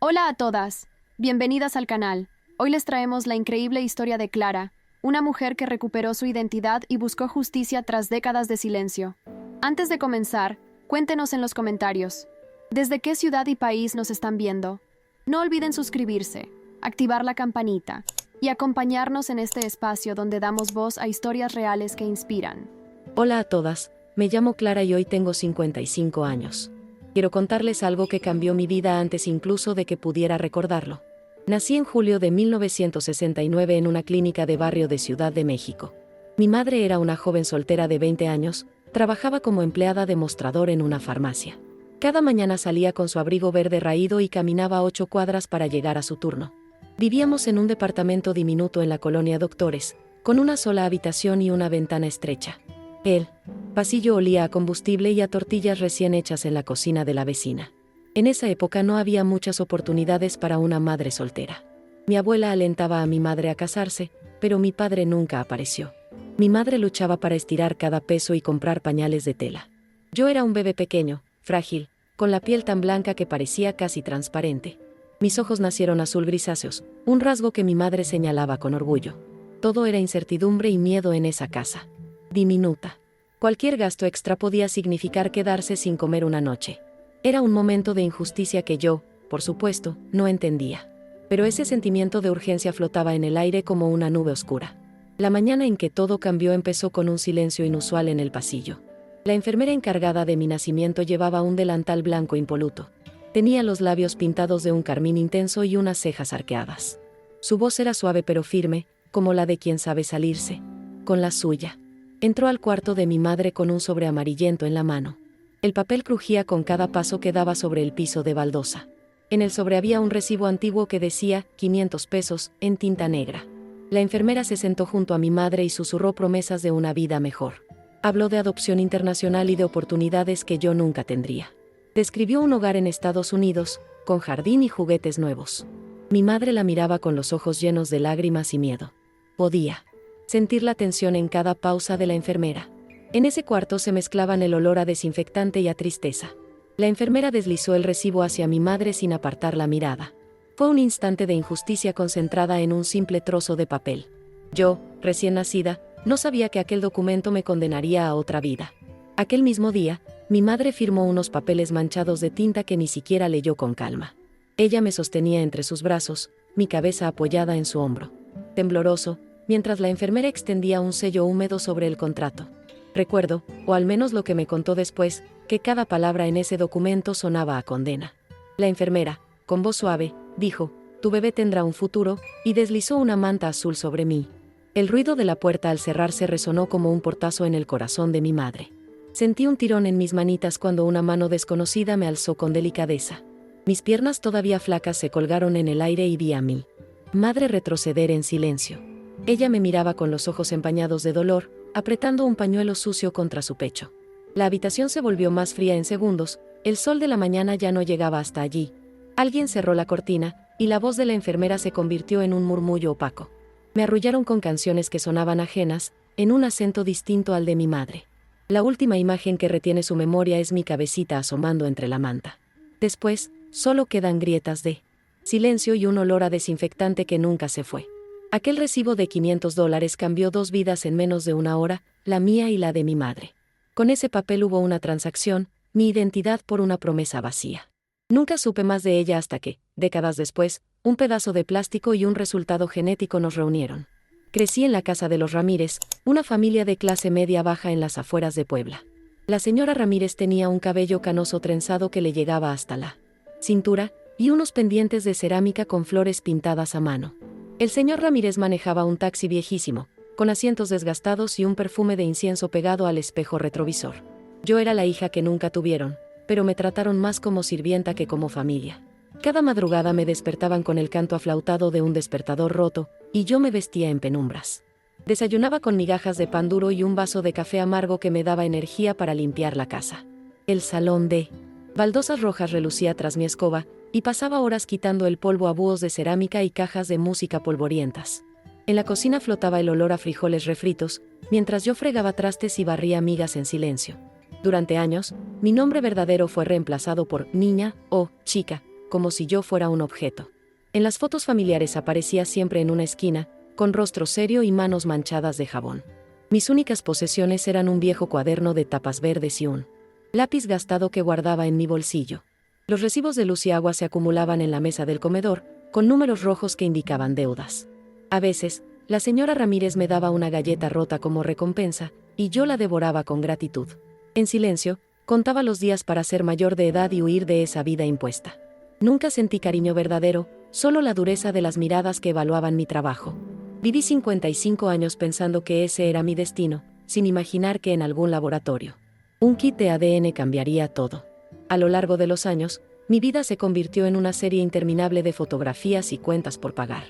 Hola a todas, bienvenidas al canal. Hoy les traemos la increíble historia de Clara, una mujer que recuperó su identidad y buscó justicia tras décadas de silencio. Antes de comenzar, cuéntenos en los comentarios, ¿desde qué ciudad y país nos están viendo? No olviden suscribirse, activar la campanita y acompañarnos en este espacio donde damos voz a historias reales que inspiran. Hola a todas, me llamo Clara y hoy tengo 55 años. Quiero contarles algo que cambió mi vida antes incluso de que pudiera recordarlo. Nací en julio de 1969 en una clínica de barrio de Ciudad de México. Mi madre era una joven soltera de 20 años, trabajaba como empleada de mostrador en una farmacia. Cada mañana salía con su abrigo verde raído y caminaba 8 cuadras para llegar a su turno. Vivíamos en un departamento diminuto en la colonia Doctores, con una sola habitación y una ventana estrecha. El pasillo olía a combustible y a tortillas recién hechas en la cocina de la vecina. En esa época no había muchas oportunidades para una madre soltera. Mi abuela alentaba a mi madre a casarse, pero mi padre nunca apareció. Mi madre luchaba para estirar cada peso y comprar pañales de tela. Yo era un bebé pequeño, frágil, con la piel tan blanca que parecía casi transparente. Mis ojos nacieron azul grisáceos, un rasgo que mi madre señalaba con orgullo. Todo era incertidumbre y miedo en esa casa diminuta. Cualquier gasto extra podía significar quedarse sin comer una noche. Era un momento de injusticia que yo, por supuesto, no entendía. Pero ese sentimiento de urgencia flotaba en el aire como una nube oscura. La mañana en que todo cambió empezó con un silencio inusual en el pasillo. La enfermera encargada de mi nacimiento llevaba un delantal blanco impoluto. Tenía los labios pintados de un carmín intenso y unas cejas arqueadas. Su voz era suave pero firme, como la de quien sabe salirse con la suya. Entró al cuarto de mi madre con un sobre amarillento en la mano. El papel crujía con cada paso que daba sobre el piso de baldosa. En el sobre había un recibo antiguo que decía 500 pesos en tinta negra. La enfermera se sentó junto a mi madre y susurró promesas de una vida mejor. Habló de adopción internacional y de oportunidades que yo nunca tendría. Describió un hogar en Estados Unidos, con jardín y juguetes nuevos. Mi madre la miraba con los ojos llenos de lágrimas y miedo. Podía sentir la tensión en cada pausa de la enfermera. En ese cuarto se mezclaban el olor a desinfectante y a tristeza. La enfermera deslizó el recibo hacia mi madre sin apartar la mirada. Fue un instante de injusticia concentrada en un simple trozo de papel. Yo, recién nacida, no sabía que aquel documento me condenaría a otra vida. Aquel mismo día, mi madre firmó unos papeles manchados de tinta que ni siquiera leyó con calma. Ella me sostenía entre sus brazos, mi cabeza apoyada en su hombro. Tembloroso, mientras la enfermera extendía un sello húmedo sobre el contrato. Recuerdo, o al menos lo que me contó después, que cada palabra en ese documento sonaba a condena. La enfermera, con voz suave, dijo, «Tu bebé tendrá un futuro», y deslizó una manta azul sobre mí. El ruido de la puerta al cerrarse resonó como un portazo en el corazón de mi madre. Sentí un tirón en mis manitas cuando una mano desconocida me alzó con delicadeza. Mis piernas todavía flacas se colgaron en el aire y vi a mi madre retroceder en silencio. Ella me miraba con los ojos empañados de dolor, apretando un pañuelo sucio contra su pecho. La habitación se volvió más fría en segundos, el sol de la mañana ya no llegaba hasta allí. Alguien cerró la cortina, y la voz de la enfermera se convirtió en un murmullo opaco. Me arrullaron con canciones que sonaban ajenas, en un acento distinto al de mi madre. La última imagen que retiene su memoria es mi cabecita asomando entre la manta. Después, solo quedan grietas de silencio y un olor a desinfectante que nunca se fue. Aquel recibo de $500 cambió 2 vidas en menos de una hora, la mía y la de mi madre. Con ese papel hubo una transacción, mi identidad por una promesa vacía. Nunca supe más de ella hasta que, décadas después, un pedazo de plástico y un resultado genético nos reunieron. Crecí en la casa de los Ramírez, una familia de clase media baja en las afueras de Puebla. La señora Ramírez tenía un cabello canoso trenzado que le llegaba hasta la cintura, y unos pendientes de cerámica con flores pintadas a mano. El señor Ramírez manejaba un taxi viejísimo, con asientos desgastados y un perfume de incienso pegado al espejo retrovisor. Yo era la hija que nunca tuvieron, pero me trataron más como sirvienta que como familia. Cada madrugada me despertaban con el canto aflautado de un despertador roto, y yo me vestía en penumbras. Desayunaba con migajas de pan duro y un vaso de café amargo que me daba energía para limpiar la casa. El salón de baldosas rojas relucía tras mi escoba, y pasaba horas quitando el polvo a búhos de cerámica y cajas de música polvorientas. En la cocina flotaba el olor a frijoles refritos, mientras yo fregaba trastes y barría migas en silencio. Durante años, mi nombre verdadero fue reemplazado por niña o chica, como si yo fuera un objeto. En las fotos familiares aparecía siempre en una esquina, con rostro serio y manos manchadas de jabón. Mis únicas posesiones eran un viejo cuaderno de tapas verdes y un lápiz gastado que guardaba en mi bolsillo. Los recibos de luz y agua se acumulaban en la mesa del comedor, con números rojos que indicaban deudas. A veces, la señora Ramírez me daba una galleta rota como recompensa, y yo la devoraba con gratitud. En silencio, contaba los días para ser mayor de edad y huir de esa vida impuesta. Nunca sentí cariño verdadero, solo la dureza de las miradas que evaluaban mi trabajo. Viví 55 años pensando que ese era mi destino, sin imaginar que en algún laboratorio un kit de ADN cambiaría todo. A lo largo de los años, mi vida se convirtió en una serie interminable de fotografías y cuentas por pagar.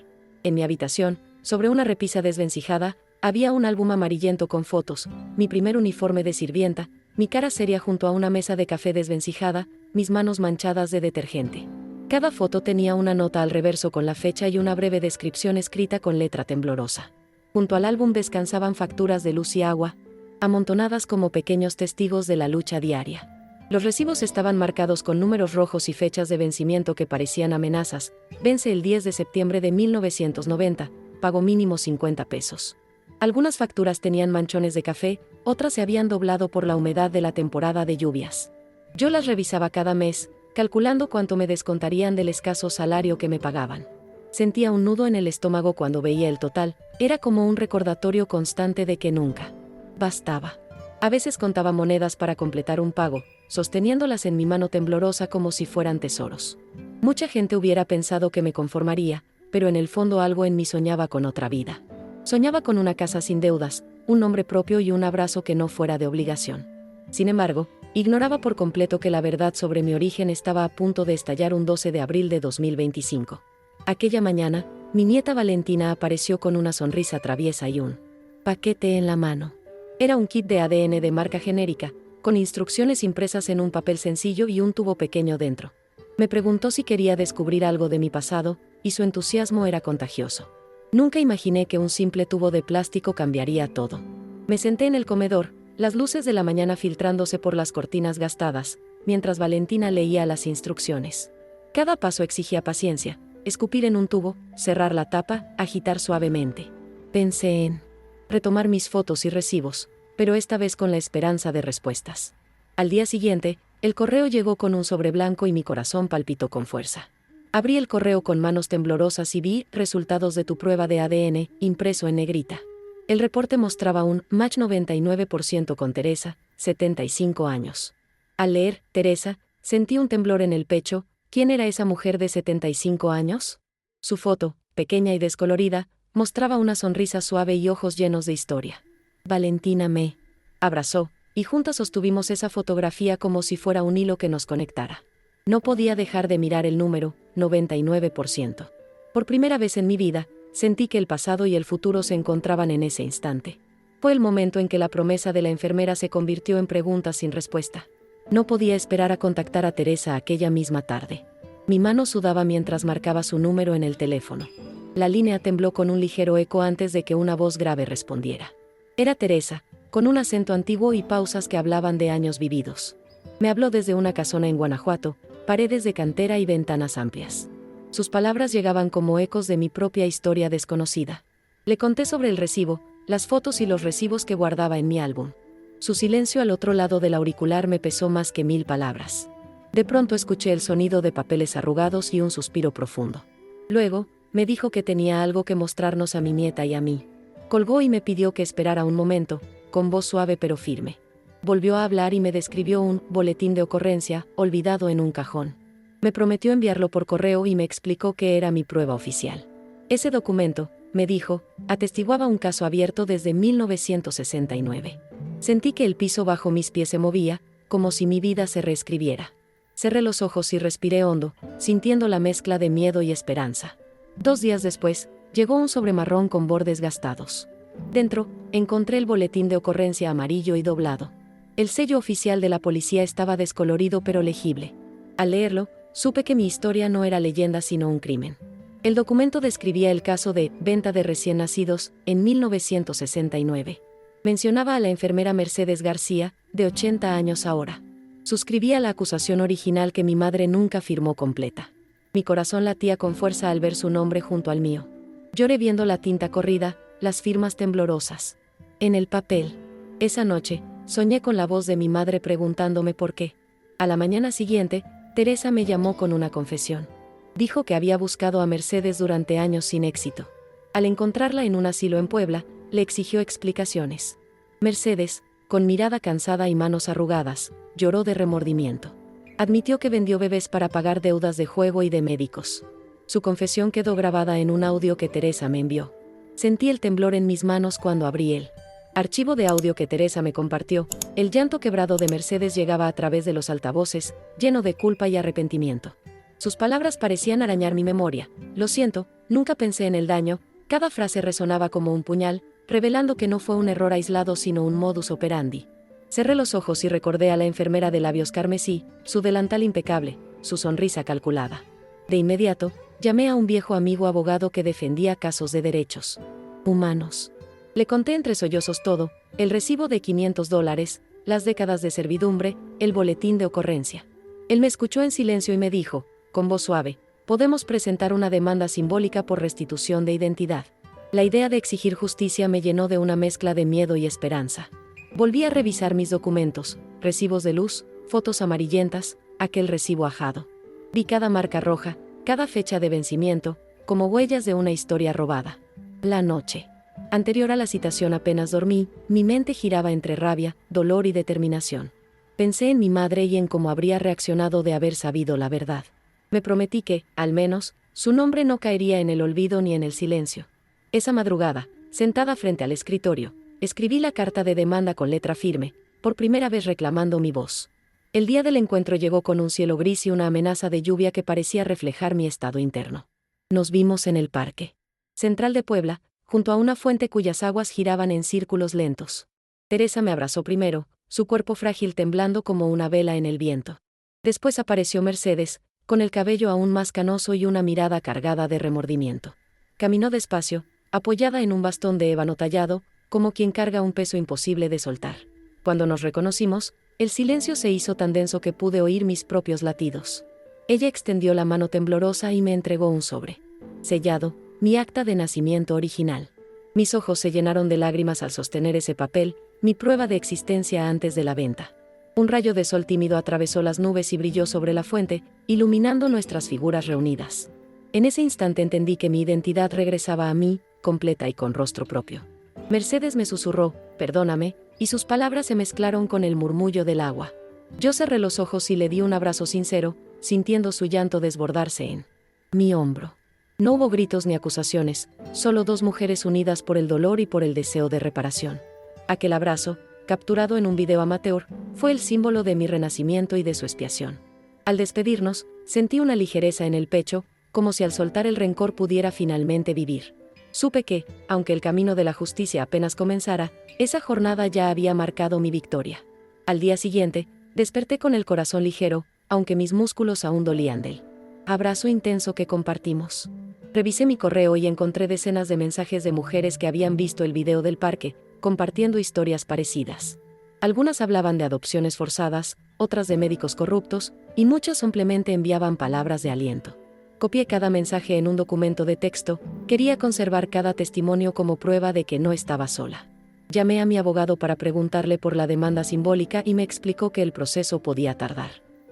En mi habitación, sobre una repisa desvencijada, había un álbum amarillento con fotos, mi primer uniforme de sirvienta, mi cara seria junto a una mesa de café desvencijada, mis manos manchadas de detergente. Cada foto tenía una nota al reverso con la fecha y una breve descripción escrita con letra temblorosa. Junto al álbum descansaban facturas de luz y agua, amontonadas como pequeños testigos de la lucha diaria. Los recibos estaban marcados con números rojos y fechas de vencimiento que parecían amenazas. Vence el 10 de septiembre de 1990, pago mínimo 50 pesos. Algunas facturas tenían manchones de café, otras se habían doblado por la humedad de la temporada de lluvias. Yo las revisaba cada mes, calculando cuánto me descontarían del escaso salario que me pagaban. Sentía un nudo en el estómago cuando veía el total, era como un recordatorio constante de que nunca bastaba. A veces contaba monedas para completar un pago, sosteniéndolas en mi mano temblorosa como si fueran tesoros. Mucha gente hubiera pensado que me conformaría, pero en el fondo algo en mí soñaba con otra vida. Soñaba con una casa sin deudas, un nombre propio y un abrazo que no fuera de obligación. Sin embargo, ignoraba por completo que la verdad sobre mi origen estaba a punto de estallar un 12 de abril de 2025. Aquella mañana, mi nieta Valentina apareció con una sonrisa traviesa y un paquete en la mano. Era un kit de ADN de marca genérica, con instrucciones impresas en un papel sencillo y un tubo pequeño dentro. Me preguntó si quería descubrir algo de mi pasado, y su entusiasmo era contagioso. Nunca imaginé que un simple tubo de plástico cambiaría todo. Me senté en el comedor, las luces de la mañana filtrándose por las cortinas gastadas, mientras Valentina leía las instrucciones. Cada paso exigía paciencia: escupir en un tubo, cerrar la tapa, agitar suavemente. Pensé en retomar mis fotos y recibos, pero esta vez con la esperanza de respuestas. Al día siguiente, el correo llegó con un sobre blanco y mi corazón palpitó con fuerza. Abrí el correo con manos temblorosas y vi resultados de tu prueba de ADN, impreso en negrita. El reporte mostraba un match 99% con Teresa, 75 años. Al leer Teresa, sentí un temblor en el pecho. ¿Quién era esa mujer de 75 años? Su foto, pequeña y descolorida, mostraba una sonrisa suave y ojos llenos de historia. Valentina me abrazó, y juntas sostuvimos esa fotografía como si fuera un hilo que nos conectara. No podía dejar de mirar el número, 99%. Por primera vez en mi vida, sentí que el pasado y el futuro se encontraban en ese instante. Fue el momento en que la promesa de la enfermera se convirtió en preguntas sin respuesta. No podía esperar a contactar a Teresa aquella misma tarde. Mi mano sudaba mientras marcaba su número en el teléfono. La línea tembló con un ligero eco antes de que una voz grave respondiera. Era Teresa, con un acento antiguo y pausas que hablaban de años vividos. Me habló desde una casona en Guanajuato, paredes de cantera y ventanas amplias. Sus palabras llegaban como ecos de mi propia historia desconocida. Le conté sobre el recibo, las fotos y los recibos que guardaba en mi álbum. Su silencio al otro lado del auricular me pesó más que 1000 palabras. De pronto escuché el sonido de papeles arrugados y un suspiro profundo. Luego, me dijo que tenía algo que mostrarnos a mi nieta y a mí. Colgó y me pidió que esperara un momento, con voz suave pero firme. Volvió a hablar y me describió un boletín de ocurrencia, olvidado en un cajón. Me prometió enviarlo por correo y me explicó que era mi prueba oficial. Ese documento, me dijo, atestiguaba un caso abierto desde 1969. Sentí que el piso bajo mis pies se movía, como si mi vida se reescribiera. Cerré los ojos y respiré hondo, sintiendo la mezcla de miedo y esperanza. 2 días después, llegó un sobre marrón con bordes gastados. Dentro, encontré el boletín de ocurrencia amarillo y doblado. El sello oficial de la policía estaba descolorido pero legible. Al leerlo, supe que mi historia no era leyenda sino un crimen. El documento describía el caso de venta de recién nacidos en 1969. Mencionaba a la enfermera Mercedes García, de 80 años ahora. Suscribía la acusación original que mi madre nunca firmó completa. Mi corazón latía con fuerza al ver su nombre junto al mío. Lloré viendo la tinta corrida, las firmas temblorosas. En el papel. Esa noche, soñé con la voz de mi madre preguntándome por qué. A la mañana siguiente, Teresa me llamó con una confesión. Dijo que había buscado a Mercedes durante años sin éxito. Al encontrarla en un asilo en Puebla, le exigió explicaciones. Mercedes, con mirada cansada y manos arrugadas, lloró de remordimiento. Admitió que vendió bebés para pagar deudas de juego y de médicos. Su confesión quedó grabada en un audio que Teresa me envió. Sentí el temblor en mis manos cuando abrí el archivo de audio que Teresa me compartió. El llanto quebrado de Mercedes llegaba a través de los altavoces, lleno de culpa y arrepentimiento. Sus palabras parecían arañar mi memoria. Lo siento, nunca pensé en el daño. Cada frase resonaba como un puñal, revelando que no fue un error aislado sino un modus operandi. Cerré los ojos y recordé a la enfermera de labios carmesí, su delantal impecable, su sonrisa calculada. De inmediato, llamé a un viejo amigo abogado que defendía casos de derechos humanos. Le conté entre sollozos todo: el recibo de $500, las décadas de servidumbre, el boletín de ocurrencia. Él me escuchó en silencio y me dijo, con voz suave: podemos presentar una demanda simbólica por restitución de identidad. La idea de exigir justicia me llenó de una mezcla de miedo y esperanza. Volví a revisar mis documentos, recibos de luz, fotos amarillentas, aquel recibo ajado. Vi cada marca roja, cada fecha de vencimiento, como huellas de una historia robada. La noche anterior a la citación apenas dormí, mi mente giraba entre rabia, dolor y determinación. Pensé en mi madre y en cómo habría reaccionado de haber sabido la verdad. Me prometí que, al menos, su nombre no caería en el olvido ni en el silencio. Esa madrugada, sentada frente al escritorio, escribí la carta de demanda con letra firme, por primera vez reclamando mi voz. El día del encuentro llegó con un cielo gris y una amenaza de lluvia que parecía reflejar mi estado interno. Nos vimos en el Parque Central de Puebla, junto a una fuente cuyas aguas giraban en círculos lentos. Teresa me abrazó primero, su cuerpo frágil temblando como una vela en el viento. Después apareció Mercedes, con el cabello aún más canoso y una mirada cargada de remordimiento. Caminó despacio, apoyada en un bastón de ébano tallado, como quien carga un peso imposible de soltar. Cuando nos reconocimos, el silencio se hizo tan denso que pude oír mis propios latidos. Ella extendió la mano temblorosa y me entregó un sobre. Sellado, mi acta de nacimiento original. Mis ojos se llenaron de lágrimas al sostener ese papel, mi prueba de existencia antes de la venta. Un rayo de sol tímido atravesó las nubes y brilló sobre la fuente, iluminando nuestras figuras reunidas. En ese instante entendí que mi identidad regresaba a mí, completa y con rostro propio. Mercedes me susurró, perdóname, y sus palabras se mezclaron con el murmullo del agua. Yo cerré los ojos y le di un abrazo sincero, sintiendo su llanto desbordarse en mi hombro. No hubo gritos ni acusaciones, solo dos mujeres unidas por el dolor y por el deseo de reparación. Aquel abrazo, capturado en un video amateur, fue el símbolo de mi renacimiento y de su expiación. Al despedirnos, sentí una ligereza en el pecho, como si al soltar el rencor pudiera finalmente vivir. Supe que, aunque el camino de la justicia apenas comenzara, esa jornada ya había marcado mi victoria. Al día siguiente, desperté con el corazón ligero, aunque mis músculos aún dolían del abrazo intenso que compartimos. Revisé mi correo y encontré decenas de mensajes de mujeres que habían visto el video del parque, compartiendo historias parecidas. Algunas hablaban de adopciones forzadas, otras de médicos corruptos, y muchas simplemente enviaban palabras de aliento. Copié cada mensaje en un documento de texto, quería conservar cada testimonio como prueba de que no estaba sola. Llamé a mi abogado para preguntarle por la demanda simbólica y me explicó que el proceso podía tardar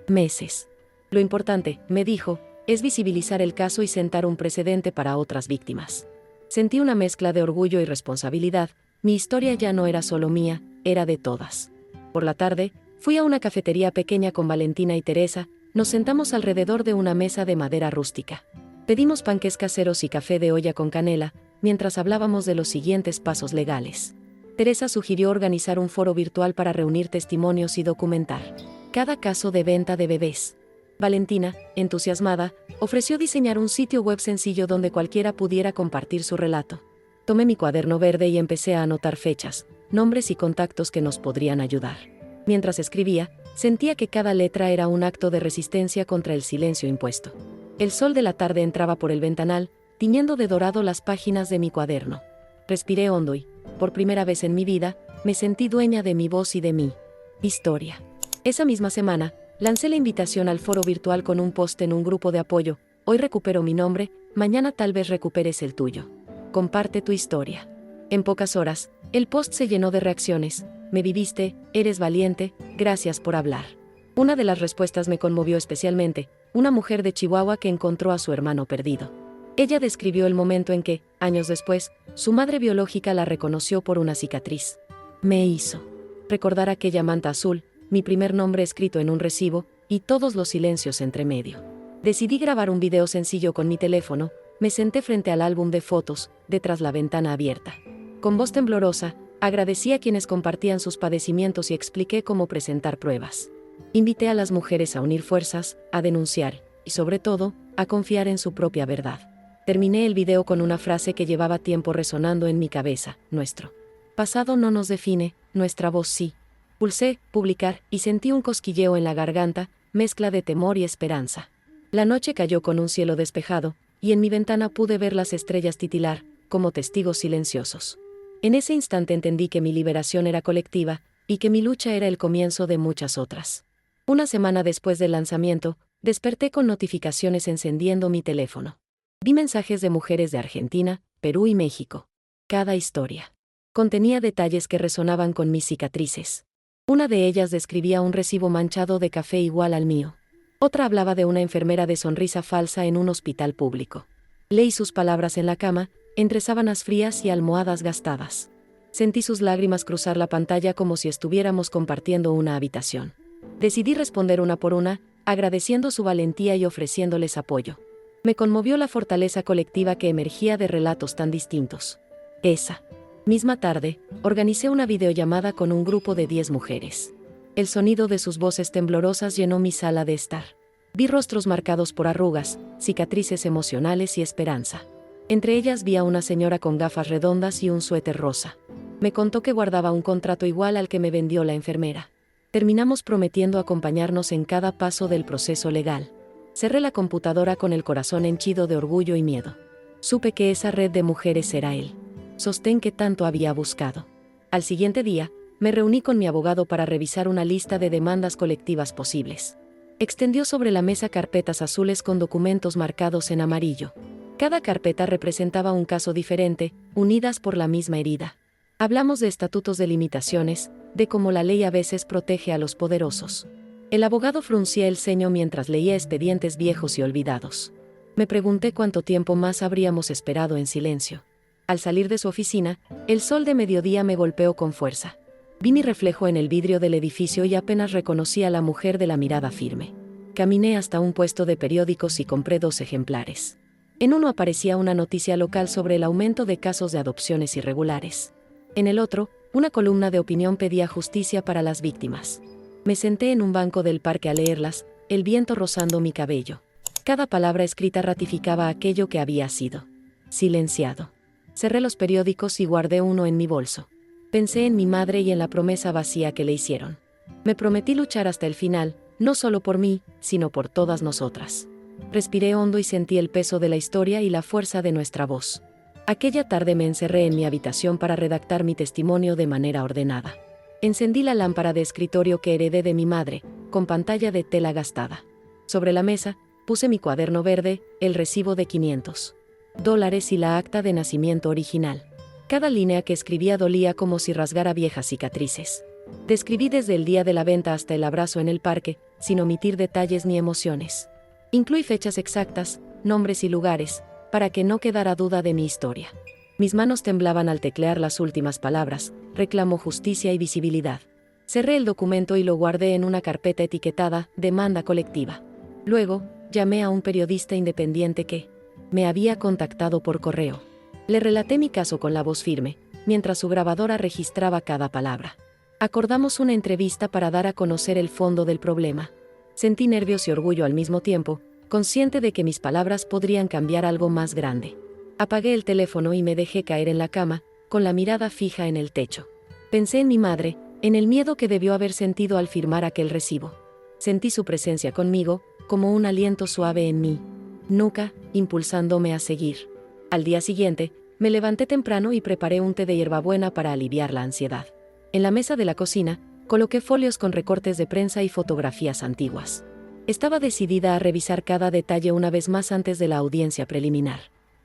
meses. Lo importante, me dijo, es visibilizar el caso y sentar un precedente para otras víctimas. Sentí una mezcla de orgullo y responsabilidad. Mi historia ya no era solo mía, era de todas. Por la tarde, fui a una cafetería pequeña con Valentina y Teresa. Nos sentamos alrededor de una mesa de madera rústica. Pedimos panqués caseros y café de olla con canela, mientras hablábamos de los siguientes pasos legales. Teresa sugirió organizar un foro virtual para reunir testimonios y documentar cada caso de venta de bebés. Valentina, entusiasmada, ofreció diseñar un sitio web sencillo donde cualquiera pudiera compartir su relato. Tomé mi cuaderno verde y empecé a anotar fechas, nombres y contactos que nos podrían ayudar. Mientras escribía, sentía que cada letra era un acto de resistencia contra el silencio impuesto. El sol de la tarde entraba por el ventanal, tiñendo de dorado las páginas de mi cuaderno. Respiré hondo y, por primera vez en mi vida, me sentí dueña de mi voz y de mi historia. Esa misma semana, lancé la invitación al foro virtual con un post en un grupo de apoyo. Hoy recupero mi nombre, mañana tal vez recuperes el tuyo. Comparte tu historia. En pocas horas, el post se llenó de reacciones. Me viviste, eres valiente, gracias por hablar. Una de las respuestas me conmovió especialmente, una mujer de Chihuahua que encontró a su hermano perdido. Ella describió el momento en que, años después, su madre biológica la reconoció por una cicatriz. Me hizo recordar aquella manta azul, mi primer nombre escrito en un recibo, y todos los silencios entre medio. Decidí grabar un video sencillo con mi teléfono, me senté frente al álbum de fotos, detrás la ventana abierta. Con voz temblorosa, agradecí a quienes compartían sus padecimientos y expliqué cómo presentar pruebas. Invité a las mujeres a unir fuerzas, a denunciar, y sobre todo, a confiar en su propia verdad. Terminé el video con una frase que llevaba tiempo resonando en mi cabeza: nuestro pasado no nos define, nuestra voz sí. Pulsé publicar y sentí un cosquilleo en la garganta, mezcla de temor y esperanza. La noche cayó con un cielo despejado, y en mi ventana pude ver las estrellas titilar, como testigos silenciosos. En ese instante entendí que mi liberación era colectiva, y que mi lucha era el comienzo de muchas otras. Una semana después del lanzamiento, desperté con notificaciones encendiendo mi teléfono. Vi mensajes de mujeres de Argentina, Perú y México. Cada historia contenía detalles que resonaban con mis cicatrices. Una de ellas describía un recibo manchado de café igual al mío. Otra hablaba de una enfermera de sonrisa falsa en un hospital público. Leí sus palabras en la cama, entre sábanas frías y almohadas gastadas. Sentí sus lágrimas cruzar la pantalla como si estuviéramos compartiendo una habitación. Decidí responder una por una, agradeciendo su valentía y ofreciéndoles apoyo. Me conmovió la fortaleza colectiva que emergía de relatos tan distintos. Esa misma tarde, organicé una videollamada con un grupo de 10 mujeres. El sonido de sus voces temblorosas llenó mi sala de estar. Vi rostros marcados por arrugas, cicatrices emocionales y esperanza. Entre ellas vi a una señora con gafas redondas y un suéter rosa. Me contó que guardaba un contrato igual al que me vendió la enfermera. Terminamos prometiendo acompañarnos en cada paso del proceso legal. Cerré la computadora con el corazón henchido de orgullo y miedo. Supe que esa red de mujeres era él. Sostén que tanto había buscado. Al siguiente día, me reuní con mi abogado para revisar una lista de demandas colectivas posibles. Extendió sobre la mesa carpetas azules con documentos marcados en amarillo. Cada carpeta representaba un caso diferente, unidas por la misma herida. Hablamos de estatutos de limitaciones, de cómo la ley a veces protege a los poderosos. El abogado fruncía el ceño mientras leía expedientes viejos y olvidados. Me pregunté cuánto tiempo más habríamos esperado en silencio. Al salir de su oficina, el sol de mediodía me golpeó con fuerza. Vi mi reflejo en el vidrio del edificio y apenas reconocí a la mujer de la mirada firme. Caminé hasta un puesto de periódicos y compré 2 ejemplares. En uno aparecía una noticia local sobre el aumento de casos de adopciones irregulares. En el otro, una columna de opinión pedía justicia para las víctimas. Me senté en un banco del parque a leerlas, el viento rozando mi cabello. Cada palabra escrita ratificaba aquello que había sido silenciado. Cerré los periódicos y guardé uno en mi bolso. Pensé en mi madre y en la promesa vacía que le hicieron. Me prometí luchar hasta el final, no solo por mí, sino por todas nosotras. Respiré hondo y sentí el peso de la historia y la fuerza de nuestra voz. Aquella tarde me encerré en mi habitación para redactar mi testimonio de manera ordenada. Encendí la lámpara de escritorio que heredé de mi madre, con pantalla de tela gastada. Sobre la mesa, puse mi cuaderno verde, el recibo de $500 y la acta de nacimiento original. Cada línea que escribía dolía como si rasgara viejas cicatrices. Describí desde el día de la venta hasta el abrazo en el parque, sin omitir detalles ni emociones. Incluí fechas exactas, nombres y lugares, para que no quedara duda de mi historia. Mis manos temblaban al teclear las últimas palabras: reclamo justicia y visibilidad. Cerré el documento y lo guardé en una carpeta etiquetada demanda colectiva. Luego, llamé a un periodista independiente que me había contactado por correo. Le relaté mi caso con la voz firme, mientras su grabadora registraba cada palabra. Acordamos una entrevista para dar a conocer el fondo del problema. Sentí nervios y orgullo al mismo tiempo, consciente de que mis palabras podrían cambiar algo más grande. Apagué el teléfono y me dejé caer en la cama, con la mirada fija en el techo. Pensé en mi madre, en el miedo que debió haber sentido al firmar aquel recibo. Sentí su presencia conmigo, como un aliento suave en mi nuca, impulsándome a seguir. Al día siguiente, me levanté temprano y preparé un té de hierbabuena para aliviar la ansiedad. En la mesa de la cocina, coloqué folios con recortes de prensa y fotografías antiguas. Estaba decidida a revisar cada detalle una vez más antes de la audiencia preliminar.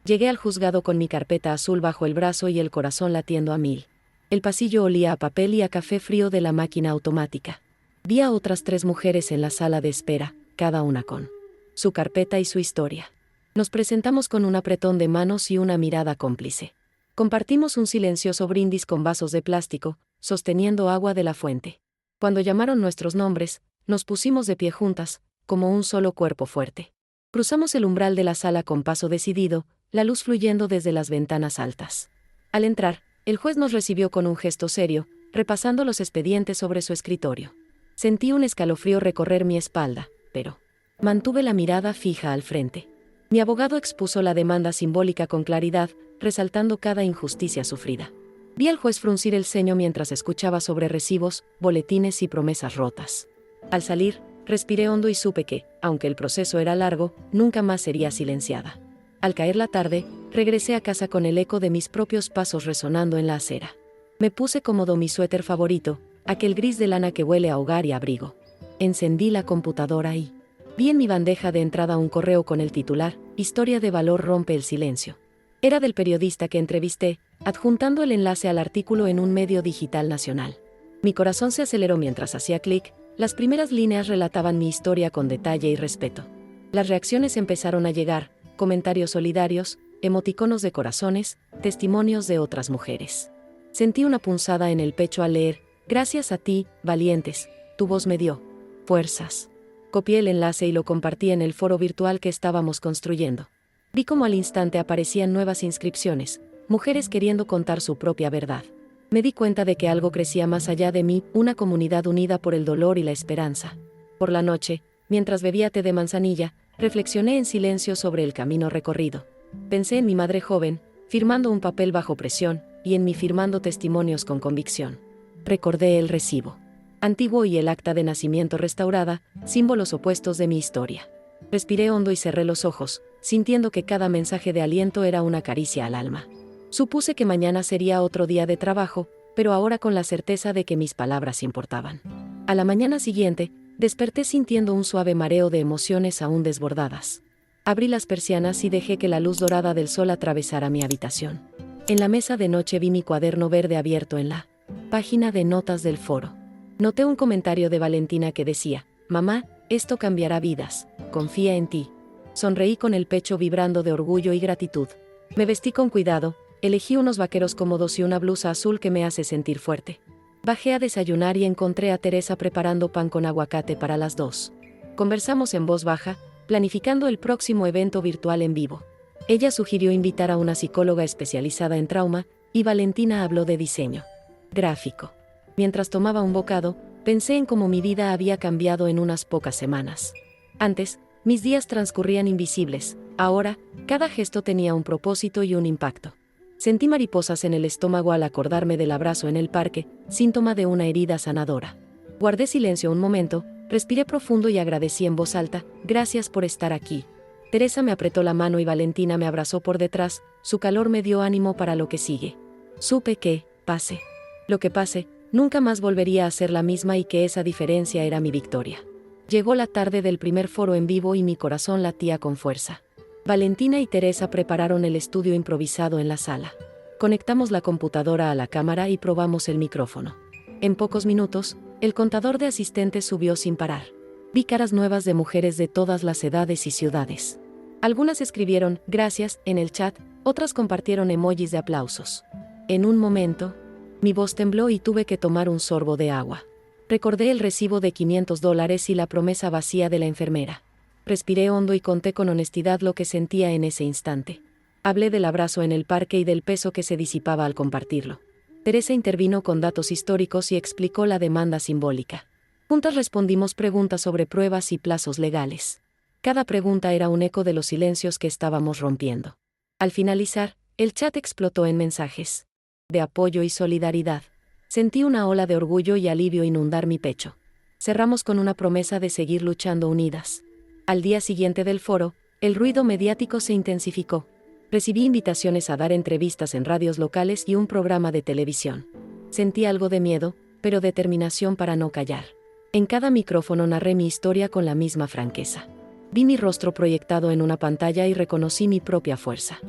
Llegué al juzgado con mi carpeta azul bajo el brazo y el corazón latiendo a 1000. El pasillo olía a papel y a café frío de la máquina automática. Vi a otras 3 mujeres en la sala de espera, cada una con su carpeta y su historia. Nos presentamos con un apretón de manos y una mirada cómplice. Compartimos un silencioso brindis con vasos de plástico, sosteniendo agua de la fuente. Cuando llamaron nuestros nombres, nos pusimos de pie juntas, como un solo cuerpo fuerte. Cruzamos el umbral de la sala con paso decidido, la luz fluyendo desde las ventanas altas. Al entrar, el juez nos recibió con un gesto serio, repasando los expedientes sobre su escritorio. Sentí un escalofrío recorrer mi espalda, pero mantuve la mirada fija al frente. Mi abogado expuso la demanda simbólica con claridad, resaltando cada injusticia sufrida. Vi al juez fruncir el ceño mientras escuchaba sobre recibos, boletines y promesas rotas. Al salir, respiré hondo y supe que, aunque el proceso era largo, nunca más sería silenciada. Al caer la tarde, regresé a casa con el eco de mis propios pasos resonando en la acera. Me puse cómodo mi suéter favorito, aquel gris de lana que huele a hogar y abrigo. Encendí la computadora y vi en mi bandeja de entrada un correo con el titular, Historia de valor rompe el silencio. Era del periodista que entrevisté, adjuntando el enlace al artículo en un medio digital nacional. Mi corazón se aceleró mientras hacía clic, las primeras líneas relataban mi historia con detalle y respeto. Las reacciones empezaron a llegar, comentarios solidarios, emoticonos de corazones, testimonios de otras mujeres. Sentí una punzada en el pecho al leer, gracias a ti, valientes, tu voz me dio fuerzas. Copié el enlace y lo compartí en el foro virtual que estábamos construyendo. Vi cómo al instante aparecían nuevas inscripciones, mujeres queriendo contar su propia verdad. Me di cuenta de que algo crecía más allá de mí, una comunidad unida por el dolor y la esperanza. Por la noche, mientras bebía té de manzanilla, reflexioné en silencio sobre el camino recorrido. Pensé en mi madre joven, firmando un papel bajo presión, y en mí firmando testimonios con convicción. Recordé el recibo antiguo y el acta de nacimiento restaurada, símbolos opuestos de mi historia. Respiré hondo y cerré los ojos, sintiendo que cada mensaje de aliento era una caricia al alma. Supuse que mañana sería otro día de trabajo, pero ahora con la certeza de que mis palabras importaban. A la mañana siguiente, desperté sintiendo un suave mareo de emociones aún desbordadas. Abrí las persianas y dejé que la luz dorada del sol atravesara mi habitación. En la mesa de noche vi mi cuaderno verde abierto en la página de notas del foro. Noté un comentario de Valentina que decía, «Mamá, esto cambiará vidas, confía en ti». Sonreí con el pecho vibrando de orgullo y gratitud. Me vestí con cuidado, elegí unos vaqueros cómodos y una blusa azul que me hace sentir fuerte. Bajé a desayunar y encontré a Teresa preparando pan con aguacate para las 2. Conversamos en voz baja, planificando el próximo evento virtual en vivo. Ella sugirió invitar a una psicóloga especializada en trauma, y Valentina habló de diseño gráfico. Mientras tomaba un bocado, pensé en cómo mi vida había cambiado en unas pocas semanas. Antes, mis días transcurrían invisibles, ahora, cada gesto tenía un propósito y un impacto. Sentí mariposas en el estómago al acordarme del abrazo en el parque, síntoma de una herida sanadora. Guardé silencio un momento, respiré profundo y agradecí en voz alta, gracias por estar aquí. Teresa me apretó la mano y Valentina me abrazó por detrás, su calor me dio ánimo para lo que sigue. Supe que, pase lo que pase, nunca más volvería a ser la misma y que esa diferencia era mi victoria. Llegó la tarde del primer foro en vivo y mi corazón latía con fuerza. Valentina y Teresa prepararon el estudio improvisado en la sala. Conectamos la computadora a la cámara y probamos el micrófono. En pocos minutos, el contador de asistentes subió sin parar. Vi caras nuevas de mujeres de todas las edades y ciudades. Algunas escribieron «gracias» en el chat, otras compartieron emojis de aplausos. En un momento, mi voz tembló y tuve que tomar un sorbo de agua. Recordé el recibo de $500 y la promesa vacía de la enfermera. Respiré hondo y conté con honestidad lo que sentía en ese instante. Hablé del abrazo en el parque y del peso que se disipaba al compartirlo. Teresa intervino con datos históricos y explicó la demanda simbólica. Juntas respondimos preguntas sobre pruebas y plazos legales. Cada pregunta era un eco de los silencios que estábamos rompiendo. Al finalizar, el chat explotó en mensajes de apoyo y solidaridad. Sentí una ola de orgullo y alivio inundar mi pecho. Cerramos con una promesa de seguir luchando unidas. Al día siguiente del foro, el ruido mediático se intensificó. Recibí invitaciones a dar entrevistas en radios locales y un programa de televisión. Sentí algo de miedo, pero determinación para no callar. En cada micrófono narré mi historia con la misma franqueza. Vi mi rostro proyectado en una pantalla y reconocí mi propia fuerza.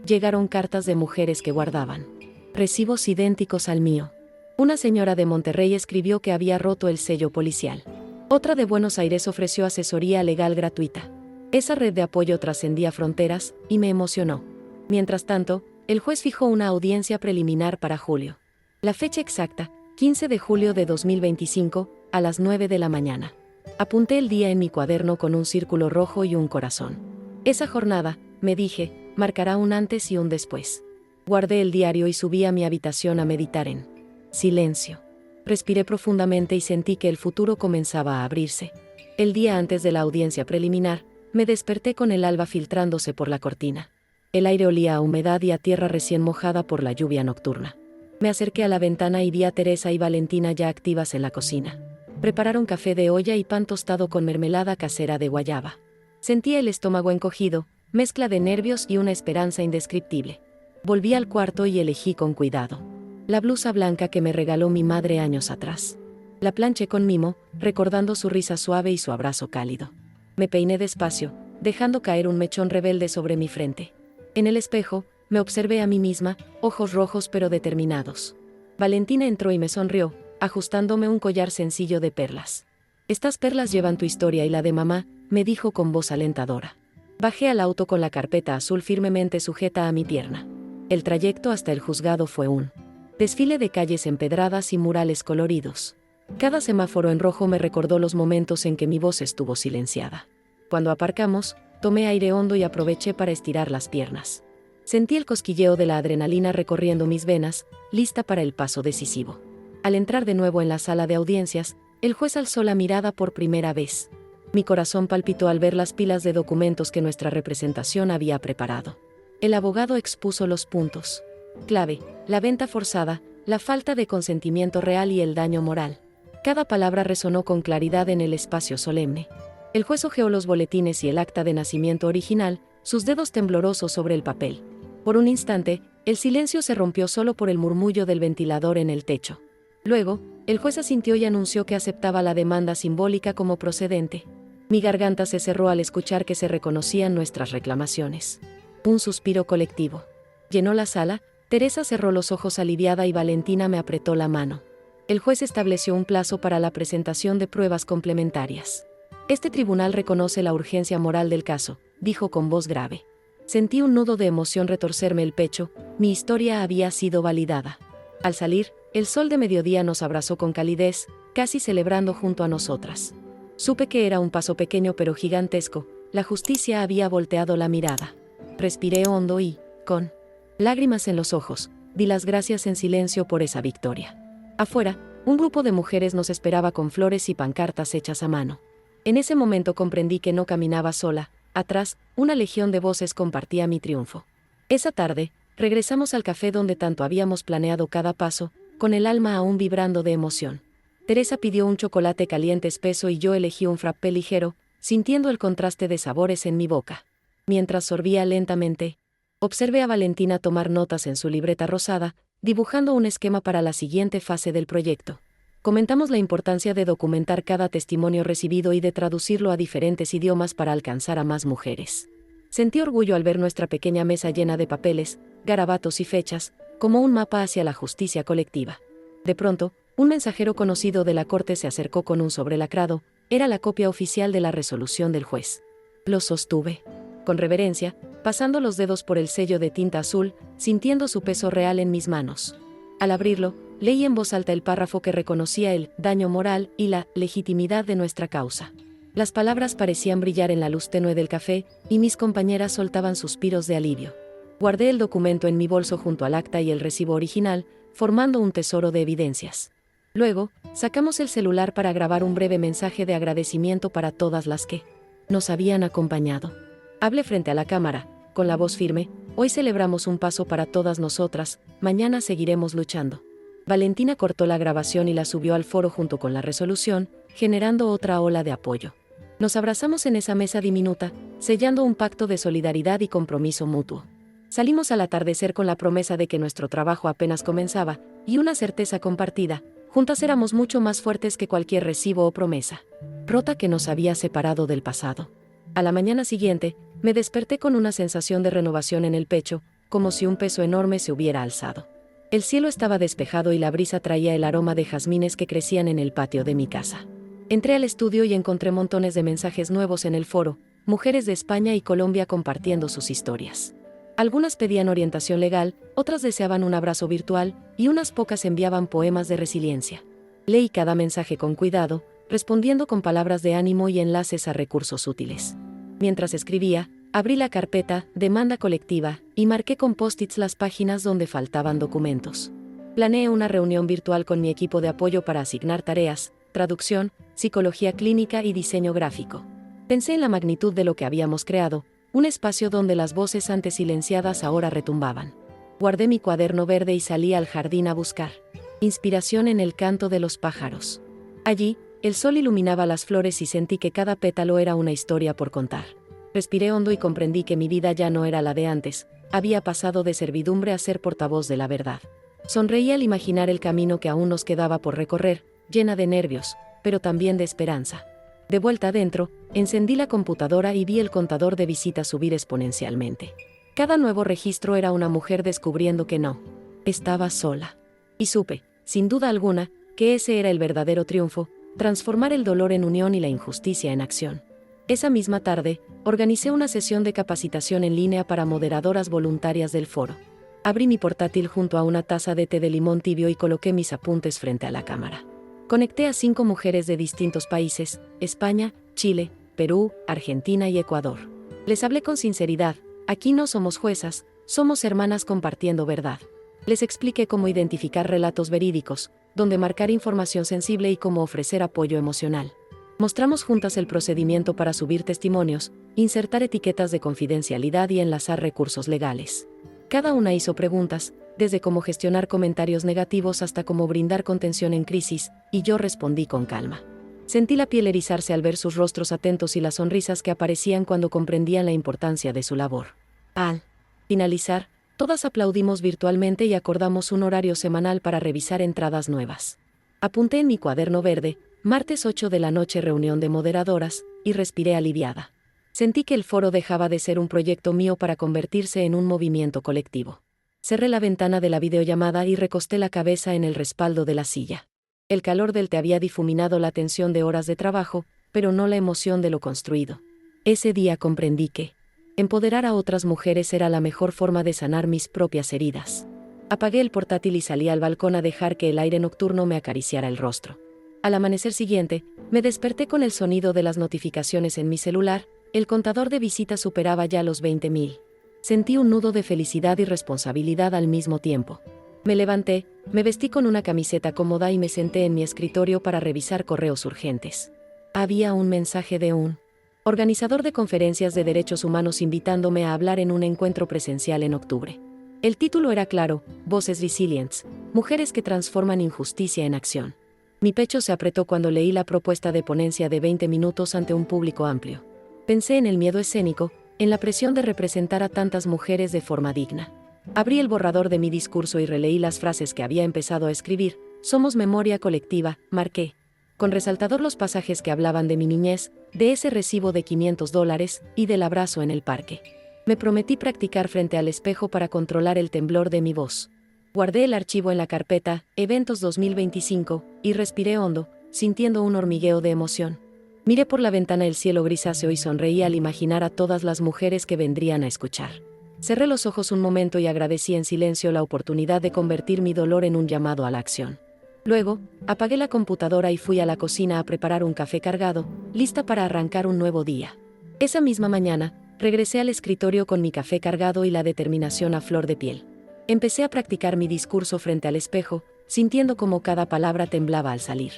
Llegaron cartas de mujeres que guardaban recibos idénticos al mío. Una señora de Monterrey escribió que había roto el sello policial. Otra de Buenos Aires ofreció asesoría legal gratuita. Esa red de apoyo trascendía fronteras y me emocionó. Mientras tanto, el juez fijó una audiencia preliminar para julio. La fecha exacta, 15 de julio de 2025, a las 9 de la mañana. Apunté el día en mi cuaderno con un círculo rojo y un corazón. Esa jornada, me dije, marcará un antes y un después. Guardé el diario y subí a mi habitación a meditar en silencio. Respiré profundamente y sentí que el futuro comenzaba a abrirse. El día antes de la audiencia preliminar, me desperté con el alba filtrándose por la cortina. El aire olía a humedad y a tierra recién mojada por la lluvia nocturna. Me acerqué a la ventana y vi a Teresa y Valentina ya activas en la cocina. Prepararon café de olla y pan tostado con mermelada casera de guayaba. Sentía el estómago encogido, mezcla de nervios y una esperanza indescriptible. Volví al cuarto y elegí con cuidado la blusa blanca que me regaló mi madre años atrás. La planché con mimo, recordando su risa suave y su abrazo cálido. Me peiné despacio, dejando caer un mechón rebelde sobre mi frente. En el espejo, me observé a mí misma, ojos rojos pero determinados. Valentina entró y me sonrió, ajustándome un collar sencillo de perlas. «Estas perlas llevan tu historia y la de mamá», me dijo con voz alentadora. Bajé al auto con la carpeta azul firmemente sujeta a mi pierna. El trayecto hasta el juzgado fue un desfile de calles empedradas y murales coloridos. Cada semáforo en rojo me recordó los momentos en que mi voz estuvo silenciada. Cuando aparcamos, tomé aire hondo y aproveché para estirar las piernas. Sentí el cosquilleo de la adrenalina recorriendo mis venas, lista para el paso decisivo. Al entrar de nuevo en la sala de audiencias, el juez alzó la mirada por primera vez. Mi corazón palpitó al ver las pilas de documentos que nuestra representación había preparado. El abogado expuso los puntos clave: la venta forzada, la falta de consentimiento real y el daño moral. Cada palabra resonó con claridad en el espacio solemne. El juez hojeó los boletines y el acta de nacimiento original, sus dedos temblorosos sobre el papel. Por un instante, el silencio se rompió solo por el murmullo del ventilador en el techo. Luego, el juez asintió y anunció que aceptaba la demanda simbólica como procedente. Mi garganta se cerró al escuchar que se reconocían nuestras reclamaciones. Un suspiro colectivo llenó la sala. Teresa cerró los ojos aliviada y Valentina me apretó la mano. El juez estableció un plazo para la presentación de pruebas complementarias. «Este tribunal reconoce la urgencia moral del caso», dijo con voz grave. Sentí un nudo de emoción retorcerme el pecho, mi historia había sido validada. Al salir, el sol de mediodía nos abrazó con calidez, casi celebrando junto a nosotras. Supe que era un paso pequeño pero gigantesco, la justicia había volteado la mirada. Respiré hondo y, con lágrimas en los ojos, di las gracias en silencio por esa victoria. Afuera, un grupo de mujeres nos esperaba con flores y pancartas hechas a mano. En ese momento comprendí que no caminaba sola, atrás, una legión de voces compartía mi triunfo. Esa tarde, regresamos al café donde tanto habíamos planeado cada paso, con el alma aún vibrando de emoción. Teresa pidió un chocolate caliente espeso y yo elegí un frappé ligero, sintiendo el contraste de sabores en mi boca. Mientras sorbía lentamente, observé a Valentina tomar notas en su libreta rosada, dibujando un esquema para la siguiente fase del proyecto. Comentamos la importancia de documentar cada testimonio recibido y de traducirlo a diferentes idiomas para alcanzar a más mujeres. Sentí orgullo al ver nuestra pequeña mesa llena de papeles, garabatos y fechas, como un mapa hacia la justicia colectiva. De pronto, un mensajero conocido de la corte se acercó con un sobre lacrado. Era la copia oficial de la resolución del juez. Lo sostuve con reverencia, pasando los dedos por el sello de tinta azul, sintiendo su peso real en mis manos. Al abrirlo, leí en voz alta el párrafo que reconocía el daño moral y la legitimidad de nuestra causa. Las palabras parecían brillar en la luz tenue del café, y mis compañeras soltaban suspiros de alivio. Guardé el documento en mi bolso junto al acta y el recibo original, formando un tesoro de evidencias. Luego, sacamos el celular para grabar un breve mensaje de agradecimiento para todas las que nos habían acompañado. Hablé frente a la cámara, con la voz firme: «Hoy celebramos un paso para todas nosotras, mañana seguiremos luchando». Valentina cortó la grabación y la subió al foro junto con la resolución, generando otra ola de apoyo. Nos abrazamos en esa mesa diminuta, sellando un pacto de solidaridad y compromiso mutuo. Salimos al atardecer con la promesa de que nuestro trabajo apenas comenzaba, y una certeza compartida: Juntas éramos mucho más fuertes que cualquier recibo o promesa rota que nos había separado del pasado. A la mañana siguiente, me desperté con una sensación de renovación en el pecho, como si un peso enorme se hubiera alzado. El cielo estaba despejado y la brisa traía el aroma de jazmines que crecían en el patio de mi casa. Entré al estudio y encontré montones de mensajes nuevos en el foro, mujeres de España y Colombia compartiendo sus historias. Algunas pedían orientación legal, otras deseaban un abrazo virtual, y unas pocas enviaban poemas de resiliencia. Leí cada mensaje con cuidado, respondiendo con palabras de ánimo y enlaces a recursos útiles. Mientras escribía, abrí la carpeta Demanda colectiva y marqué con post-its las páginas donde faltaban documentos. Planeé una reunión virtual con mi equipo de apoyo para asignar tareas, traducción, psicología clínica y diseño gráfico. Pensé en la magnitud de lo que habíamos creado, un espacio donde las voces antes silenciadas ahora retumbaban. Guardé mi cuaderno verde y salí al jardín a buscar inspiración en el canto de los pájaros. Allí, el sol iluminaba las flores y sentí que cada pétalo era una historia por contar. Respiré hondo y comprendí que mi vida ya no era la de antes, había pasado de servidumbre a ser portavoz de la verdad. Sonreí al imaginar el camino que aún nos quedaba por recorrer, llena de nervios, pero también de esperanza. De vuelta adentro, encendí la computadora y vi el contador de visitas subir exponencialmente. Cada nuevo registro era una mujer descubriendo que no estaba sola. Y supe, sin duda alguna, que ese era el verdadero triunfo, transformar el dolor en unión y la injusticia en acción. Esa misma tarde, organicé una sesión de capacitación en línea para moderadoras voluntarias del foro. Abrí mi portátil junto a una taza de té de limón tibio y coloqué mis apuntes frente a la cámara. Conecté a 5 mujeres de distintos países: España, Chile, Perú, Argentina y Ecuador. Les hablé con sinceridad: aquí no somos juezas, somos hermanas compartiendo verdad. Les expliqué cómo identificar relatos verídicos, dónde marcar información sensible y cómo ofrecer apoyo emocional. Mostramos juntas el procedimiento para subir testimonios, insertar etiquetas de confidencialidad y enlazar recursos legales. Cada una hizo preguntas, desde cómo gestionar comentarios negativos hasta cómo brindar contención en crisis, y yo respondí con calma. Sentí la piel erizarse al ver sus rostros atentos y las sonrisas que aparecían cuando comprendían la importancia de su labor. Al finalizar, todas aplaudimos virtualmente y acordamos un horario semanal para revisar entradas nuevas. Apunté en mi cuaderno verde: martes 8 de la noche reunión de moderadoras, y respiré aliviada. Sentí que el foro dejaba de ser un proyecto mío para convertirse en un movimiento colectivo. Cerré la ventana de la videollamada y recosté la cabeza en el respaldo de la silla. El calor del té había difuminado la tensión de horas de trabajo, pero no la emoción de lo construido. Ese día comprendí que empoderar a otras mujeres era la mejor forma de sanar mis propias heridas. Apagué el portátil y salí al balcón a dejar que el aire nocturno me acariciara el rostro. Al amanecer siguiente, me desperté con el sonido de las notificaciones en mi celular. El contador de visitas superaba ya los 20,000. Sentí un nudo de felicidad y responsabilidad al mismo tiempo. Me levanté, me vestí con una camiseta cómoda y me senté en mi escritorio para revisar correos urgentes. Había un mensaje de un organizador de conferencias de derechos humanos invitándome a hablar en un encuentro presencial en octubre. El título era claro: Voces Resilients, mujeres que transforman injusticia en acción. Mi pecho se apretó cuando leí la propuesta de ponencia de 20 minutos ante un público amplio. Pensé en el miedo escénico, en la presión de representar a tantas mujeres de forma digna. Abrí el borrador de mi discurso y releí las frases que había empezado a escribir. Somos memoria colectiva, marqué con resaltador los pasajes que hablaban de mi niñez, de ese recibo de $500 y del abrazo en el parque. Me prometí practicar frente al espejo para controlar el temblor de mi voz. Guardé el archivo en la carpeta Eventos 2025 y respiré hondo, sintiendo un hormigueo de emoción. Miré por la ventana el cielo grisáceo y sonreí al imaginar a todas las mujeres que vendrían a escuchar. Cerré los ojos un momento y agradecí en silencio la oportunidad de convertir mi dolor en un llamado a la acción. Luego, apagué la computadora y fui a la cocina a preparar un café cargado, lista para arrancar un nuevo día. Esa misma mañana, regresé al escritorio con mi café cargado y la determinación a flor de piel. Empecé a practicar mi discurso frente al espejo, sintiendo cómo cada palabra temblaba al salir.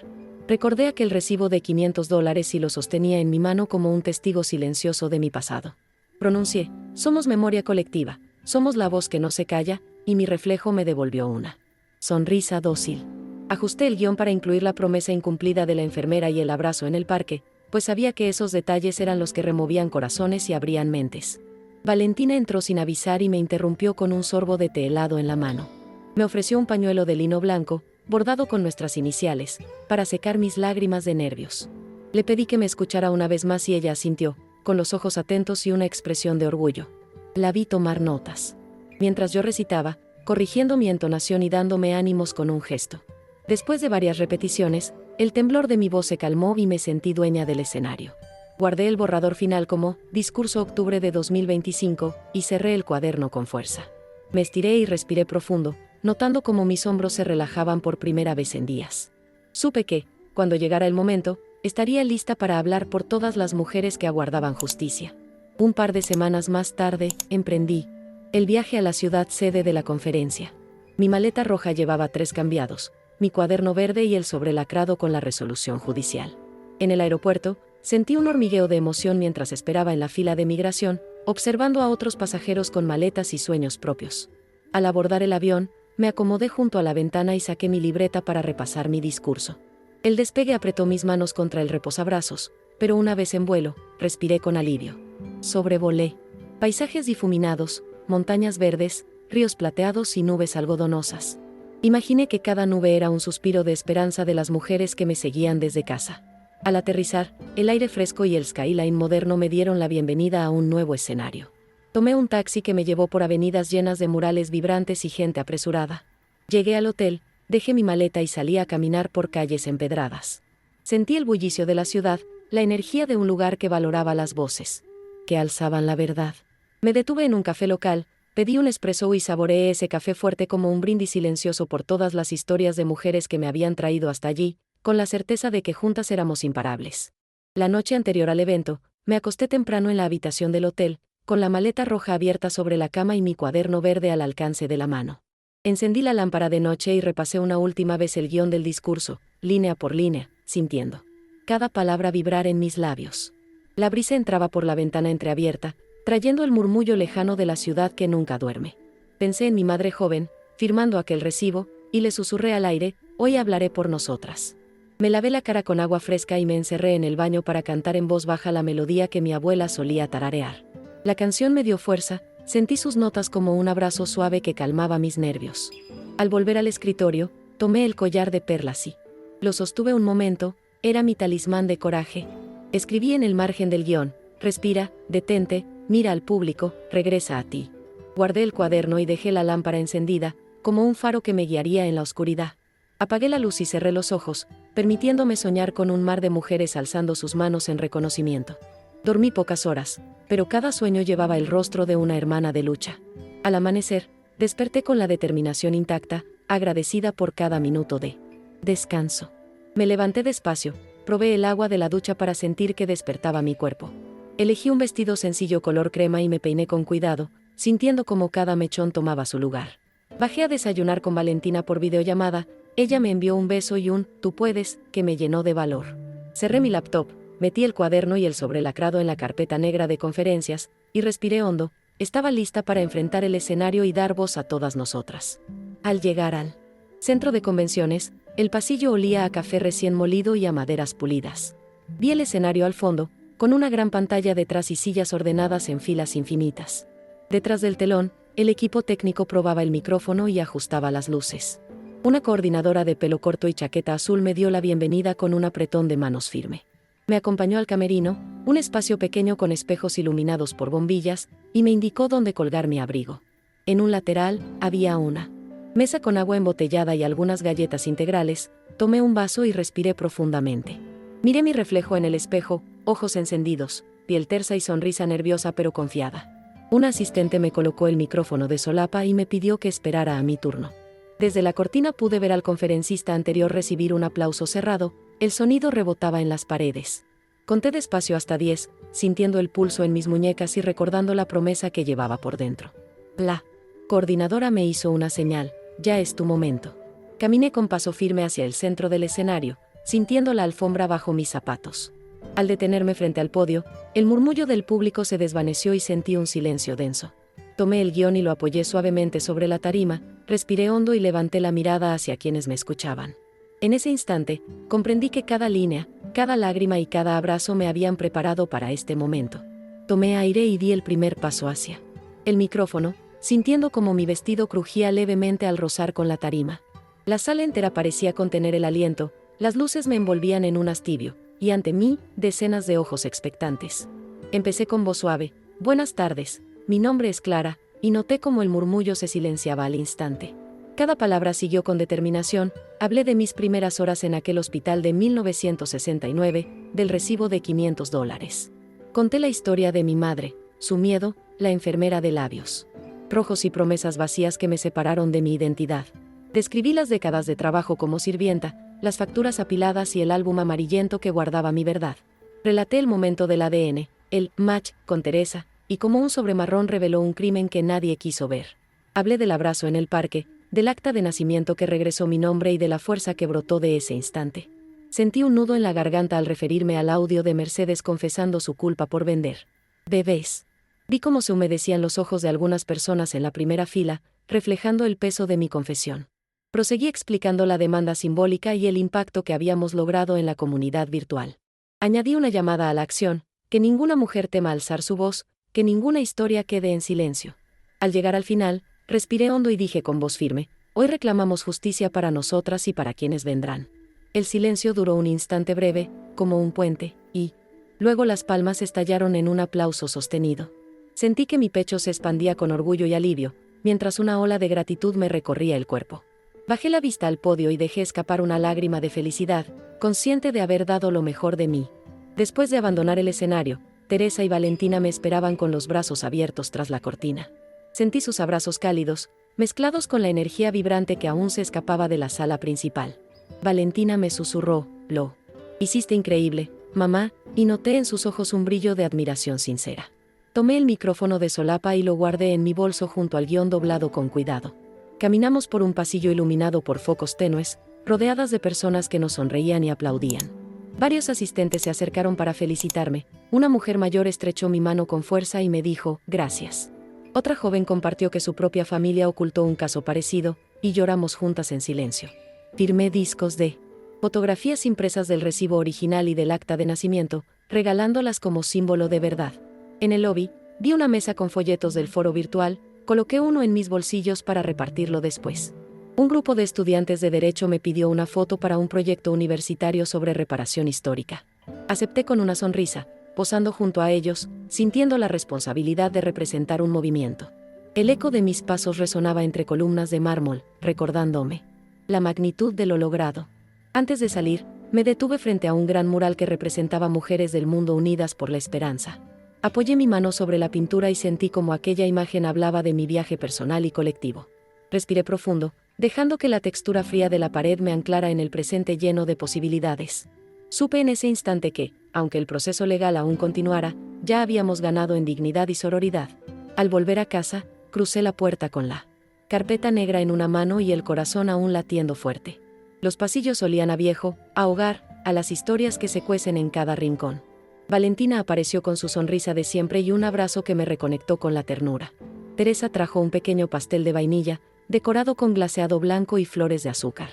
Recordé aquel recibo de $500 y lo sostenía en mi mano como un testigo silencioso de mi pasado. Pronuncié: somos memoria colectiva, somos la voz que no se calla, y mi reflejo me devolvió una sonrisa dócil. Ajusté el guión para incluir la promesa incumplida de la enfermera y el abrazo en el parque, pues sabía que esos detalles eran los que removían corazones y abrían mentes. Valentina entró sin avisar y me interrumpió con un sorbo de té helado en la mano. Me ofreció un pañuelo de lino blanco, bordado con nuestras iniciales, para secar mis lágrimas de nervios. Le pedí que me escuchara una vez más y ella asintió, con los ojos atentos y una expresión de orgullo. La vi tomar notas. Mientras yo recitaba, corrigiendo mi entonación y dándome ánimos con un gesto. Después de varias repeticiones, el temblor de mi voz se calmó y me sentí dueña del escenario. Guardé el borrador final como Discurso Octubre de 2025 y cerré el cuaderno con fuerza. Me estiré y respiré profundo, notando cómo mis hombros se relajaban por primera vez en días. Supe que, cuando llegara el momento, estaría lista para hablar por todas las mujeres que aguardaban justicia. Un par de semanas más tarde, emprendí el viaje a la ciudad sede de la conferencia. Mi maleta roja llevaba 3 cambiados, mi cuaderno verde y el sobrelacrado con la resolución judicial. En el aeropuerto, sentí un hormigueo de emoción mientras esperaba en la fila de migración, observando a otros pasajeros con maletas y sueños propios. Al abordar el avión, me acomodé junto a la ventana y saqué mi libreta para repasar mi discurso. El despegue apretó mis manos contra el reposabrazos, pero una vez en vuelo, respiré con alivio. Sobrevolé paisajes difuminados, montañas verdes, ríos plateados y nubes algodonosas. Imaginé que cada nube era un suspiro de esperanza de las mujeres que me seguían desde casa. Al aterrizar, el aire fresco y el skyline moderno me dieron la bienvenida a un nuevo escenario. Tomé un taxi que me llevó por avenidas llenas de murales vibrantes y gente apresurada. Llegué al hotel, dejé mi maleta y salí a caminar por calles empedradas. Sentí el bullicio de la ciudad, la energía de un lugar que valoraba las voces, que alzaban la verdad. Me detuve en un café local, pedí un espresso y saboreé ese café fuerte como un brindis silencioso por todas las historias de mujeres que me habían traído hasta allí, con la certeza de que juntas éramos imparables. La noche anterior al evento, me acosté temprano en la habitación del hotel, con la maleta roja abierta sobre la cama y mi cuaderno verde al alcance de la mano. Encendí la lámpara de noche y repasé una última vez el guión del discurso, línea por línea, sintiendo cada palabra vibrar en mis labios. La brisa entraba por la ventana entreabierta, trayendo el murmullo lejano de la ciudad que nunca duerme. Pensé en mi madre joven, firmando aquel recibo, y le susurré al aire, hoy hablaré por nosotras. Me lavé la cara con agua fresca y me encerré en el baño para cantar en voz baja la melodía que mi abuela solía tararear. La canción me dio fuerza, sentí sus notas como un abrazo suave que calmaba mis nervios. Al volver al escritorio, tomé el collar de perlas y lo sostuve un momento, era mi talismán de coraje. Escribí en el margen del guión, respira, detente, mira al público, regresa a ti. Guardé el cuaderno y dejé la lámpara encendida, como un faro que me guiaría en la oscuridad. Apagué la luz y cerré los ojos, permitiéndome soñar con un mar de mujeres alzando sus manos en reconocimiento. Dormí pocas horas, pero cada sueño llevaba el rostro de una hermana de lucha. Al amanecer, desperté con la determinación intacta, agradecida por cada minuto de descanso. Me levanté despacio, probé el agua de la ducha para sentir que despertaba mi cuerpo. Elegí un vestido sencillo color crema y me peiné con cuidado, sintiendo como cada mechón tomaba su lugar. Bajé a desayunar con Valentina por videollamada, ella me envió un beso y un "tú puedes", que me llenó de valor. Cerré mi laptop, metí el cuaderno y el sobrelacrado en la carpeta negra de conferencias, y respiré hondo, estaba lista para enfrentar el escenario y dar voz a todas nosotras. Al llegar al centro de convenciones, el pasillo olía a café recién molido y a maderas pulidas. Vi el escenario al fondo, con una gran pantalla detrás y sillas ordenadas en filas infinitas. Detrás del telón, el equipo técnico probaba el micrófono y ajustaba las luces. Una coordinadora de pelo corto y chaqueta azul me dio la bienvenida con un apretón de manos firme. Me acompañó al camerino, un espacio pequeño con espejos iluminados por bombillas, y me indicó dónde colgar mi abrigo. En un lateral, había una mesa con agua embotellada y algunas galletas integrales. Tomé un vaso y respiré profundamente. Miré mi reflejo en el espejo, ojos encendidos, piel tersa y sonrisa nerviosa pero confiada. Un asistente me colocó el micrófono de solapa y me pidió que esperara a mi turno. Desde la cortina pude ver al conferencista anterior recibir un aplauso cerrado, el sonido rebotaba en las paredes. Conté despacio hasta 10, sintiendo el pulso en mis muñecas y recordando la promesa que llevaba por dentro. La coordinadora me hizo una señal, ya es tu momento. Caminé con paso firme hacia el centro del escenario, sintiendo la alfombra bajo mis zapatos. Al detenerme frente al podio, el murmullo del público se desvaneció y sentí un silencio denso. Tomé el guión y lo apoyé suavemente sobre la tarima, respiré hondo y levanté la mirada hacia quienes me escuchaban. En ese instante, comprendí que cada línea, cada lágrima y cada abrazo me habían preparado para este momento. Tomé aire y di el primer paso hacia el micrófono, sintiendo como mi vestido crujía levemente al rozar con la tarima. La sala entera parecía contener el aliento, las luces me envolvían en un hastio, y ante mí, decenas de ojos expectantes. Empecé con voz suave: «Buenas tardes, mi nombre es Clara», y noté cómo el murmullo se silenciaba al instante. Cada palabra siguió con determinación. Hablé de mis primeras horas en aquel hospital de 1969, del recibo de $500. Conté la historia de mi madre, su miedo, la enfermera de labios rojos y promesas vacías que me separaron de mi identidad. Describí las décadas de trabajo como sirvienta, las facturas apiladas y el álbum amarillento que guardaba mi verdad. Relaté el momento del ADN, el match con Teresa, y cómo un sobremarrón reveló un crimen que nadie quiso ver. Hablé del abrazo en el parque, del acta de nacimiento que regresó mi nombre y de la fuerza que brotó de ese instante. Sentí un nudo en la garganta al referirme al audio de Mercedes confesando su culpa por vender bebés. Vi cómo se humedecían los ojos de algunas personas en la primera fila, reflejando el peso de mi confesión. Proseguí explicando la demanda simbólica y el impacto que habíamos logrado en la comunidad virtual. Añadí una llamada a la acción: que ninguna mujer tema alzar su voz, que ninguna historia quede en silencio. Al llegar al final, respiré hondo y dije con voz firme: hoy reclamamos justicia para nosotras y para quienes vendrán. El silencio duró un instante breve, como un puente, y luego las palmas estallaron en un aplauso sostenido. Sentí que mi pecho se expandía con orgullo y alivio, mientras una ola de gratitud me recorría el cuerpo. Bajé la vista al podio y dejé escapar una lágrima de felicidad, consciente de haber dado lo mejor de mí. Después de abandonar el escenario, Teresa y Valentina me esperaban con los brazos abiertos tras la cortina. Sentí sus abrazos cálidos, mezclados con la energía vibrante que aún se escapaba de la sala principal. Valentina me susurró: «Lo hiciste increíble, mamá», y noté en sus ojos un brillo de admiración sincera. Tomé el micrófono de solapa y lo guardé en mi bolso junto al guión doblado con cuidado. Caminamos por un pasillo iluminado por focos tenues, rodeadas de personas que nos sonreían y aplaudían. Varios asistentes se acercaron para felicitarme. Una mujer mayor estrechó mi mano con fuerza y me dijo: «Gracias». Otra joven compartió que su propia familia ocultó un caso parecido, y lloramos juntas en silencio. Firmé discos de fotografías impresas del recibo original y del acta de nacimiento, regalándolas como símbolo de verdad. En el lobby, vi una mesa con folletos del foro virtual, coloqué uno en mis bolsillos para repartirlo después. Un grupo de estudiantes de Derecho me pidió una foto para un proyecto universitario sobre reparación histórica. Acepté con una sonrisa, posando junto a ellos, sintiendo la responsabilidad de representar un movimiento. El eco de mis pasos resonaba entre columnas de mármol, recordándome la magnitud de lo logrado. Antes de salir, me detuve frente a un gran mural que representaba mujeres del mundo unidas por la esperanza. Apoyé mi mano sobre la pintura y sentí como aquella imagen hablaba de mi viaje personal y colectivo. Respiré profundo, dejando que la textura fría de la pared me anclara en el presente lleno de posibilidades. Supe en ese instante que, aunque el proceso legal aún continuara, ya habíamos ganado en dignidad y sororidad. Al volver a casa, crucé la puerta con la carpeta negra en una mano y el corazón aún latiendo fuerte. Los pasillos olían a viejo, a hogar, a las historias que se cuecen en cada rincón. Valentina apareció con su sonrisa de siempre y un abrazo que me reconectó con la ternura. Teresa trajo un pequeño pastel de vainilla, decorado con glaseado blanco y flores de azúcar.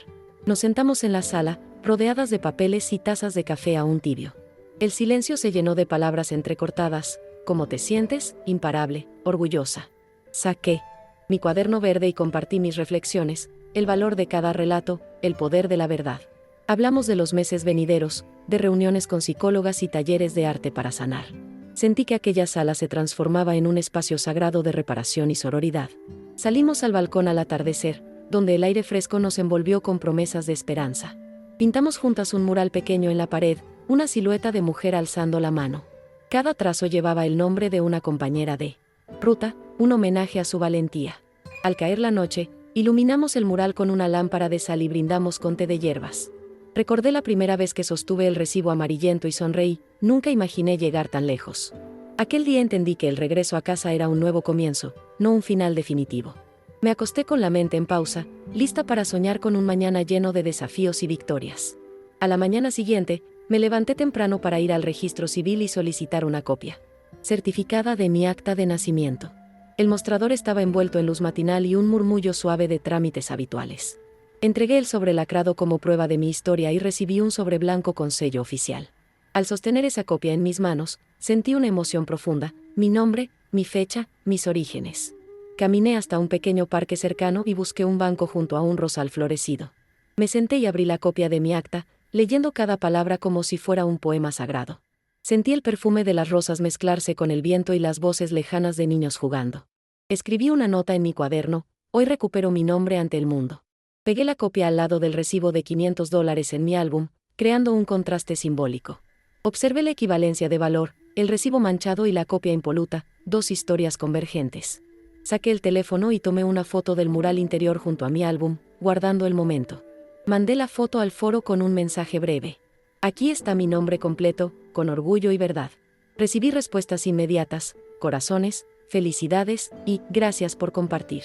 Nos sentamos en la sala, rodeadas de papeles y tazas de café aún tibio. El silencio se llenó de palabras entrecortadas: «¿Cómo te sientes? Imparable, orgullosa». Saqué mi cuaderno verde y compartí mis reflexiones: el valor de cada relato, el poder de la verdad. Hablamos de los meses venideros, de reuniones con psicólogas y talleres de arte para sanar. Sentí que aquella sala se transformaba en un espacio sagrado de reparación y sororidad. Salimos al balcón al atardecer, donde el aire fresco nos envolvió con promesas de esperanza. Pintamos juntas un mural pequeño en la pared, una silueta de mujer alzando la mano. Cada trazo llevaba el nombre de una compañera de ruta, un homenaje a su valentía. Al caer la noche, iluminamos el mural con una lámpara de sal y brindamos con té de hierbas. Recordé la primera vez que sostuve el recibo amarillento y sonreí. Nunca imaginé llegar tan lejos. Aquel día entendí que el regreso a casa era un nuevo comienzo, no un final definitivo. Me acosté con la mente en pausa, lista para soñar con un mañana lleno de desafíos y victorias. A la mañana siguiente, me levanté temprano para ir al registro civil y solicitar una copia certificada de mi acta de nacimiento. El mostrador estaba envuelto en luz matinal y un murmullo suave de trámites habituales. Entregué el sobre lacrado como prueba de mi historia y recibí un sobre blanco con sello oficial. Al sostener esa copia en mis manos, sentí una emoción profunda: mi nombre, mi fecha, mis orígenes. Caminé hasta un pequeño parque cercano y busqué un banco junto a un rosal florecido. Me senté y abrí la copia de mi acta, leyendo cada palabra como si fuera un poema sagrado. Sentí el perfume de las rosas mezclarse con el viento y las voces lejanas de niños jugando. Escribí una nota en mi cuaderno: hoy recupero mi nombre ante el mundo. Pegué la copia al lado del recibo de $500 en mi álbum, creando un contraste simbólico. Observé la equivalencia de valor, el recibo manchado y la copia impoluta, dos historias convergentes. Saqué el teléfono y tomé una foto del mural interior junto a mi álbum, guardando el momento. Mandé la foto al foro con un mensaje breve. Aquí está mi nombre completo, con orgullo y verdad. Recibí respuestas inmediatas: corazones, felicidades y gracias por compartir.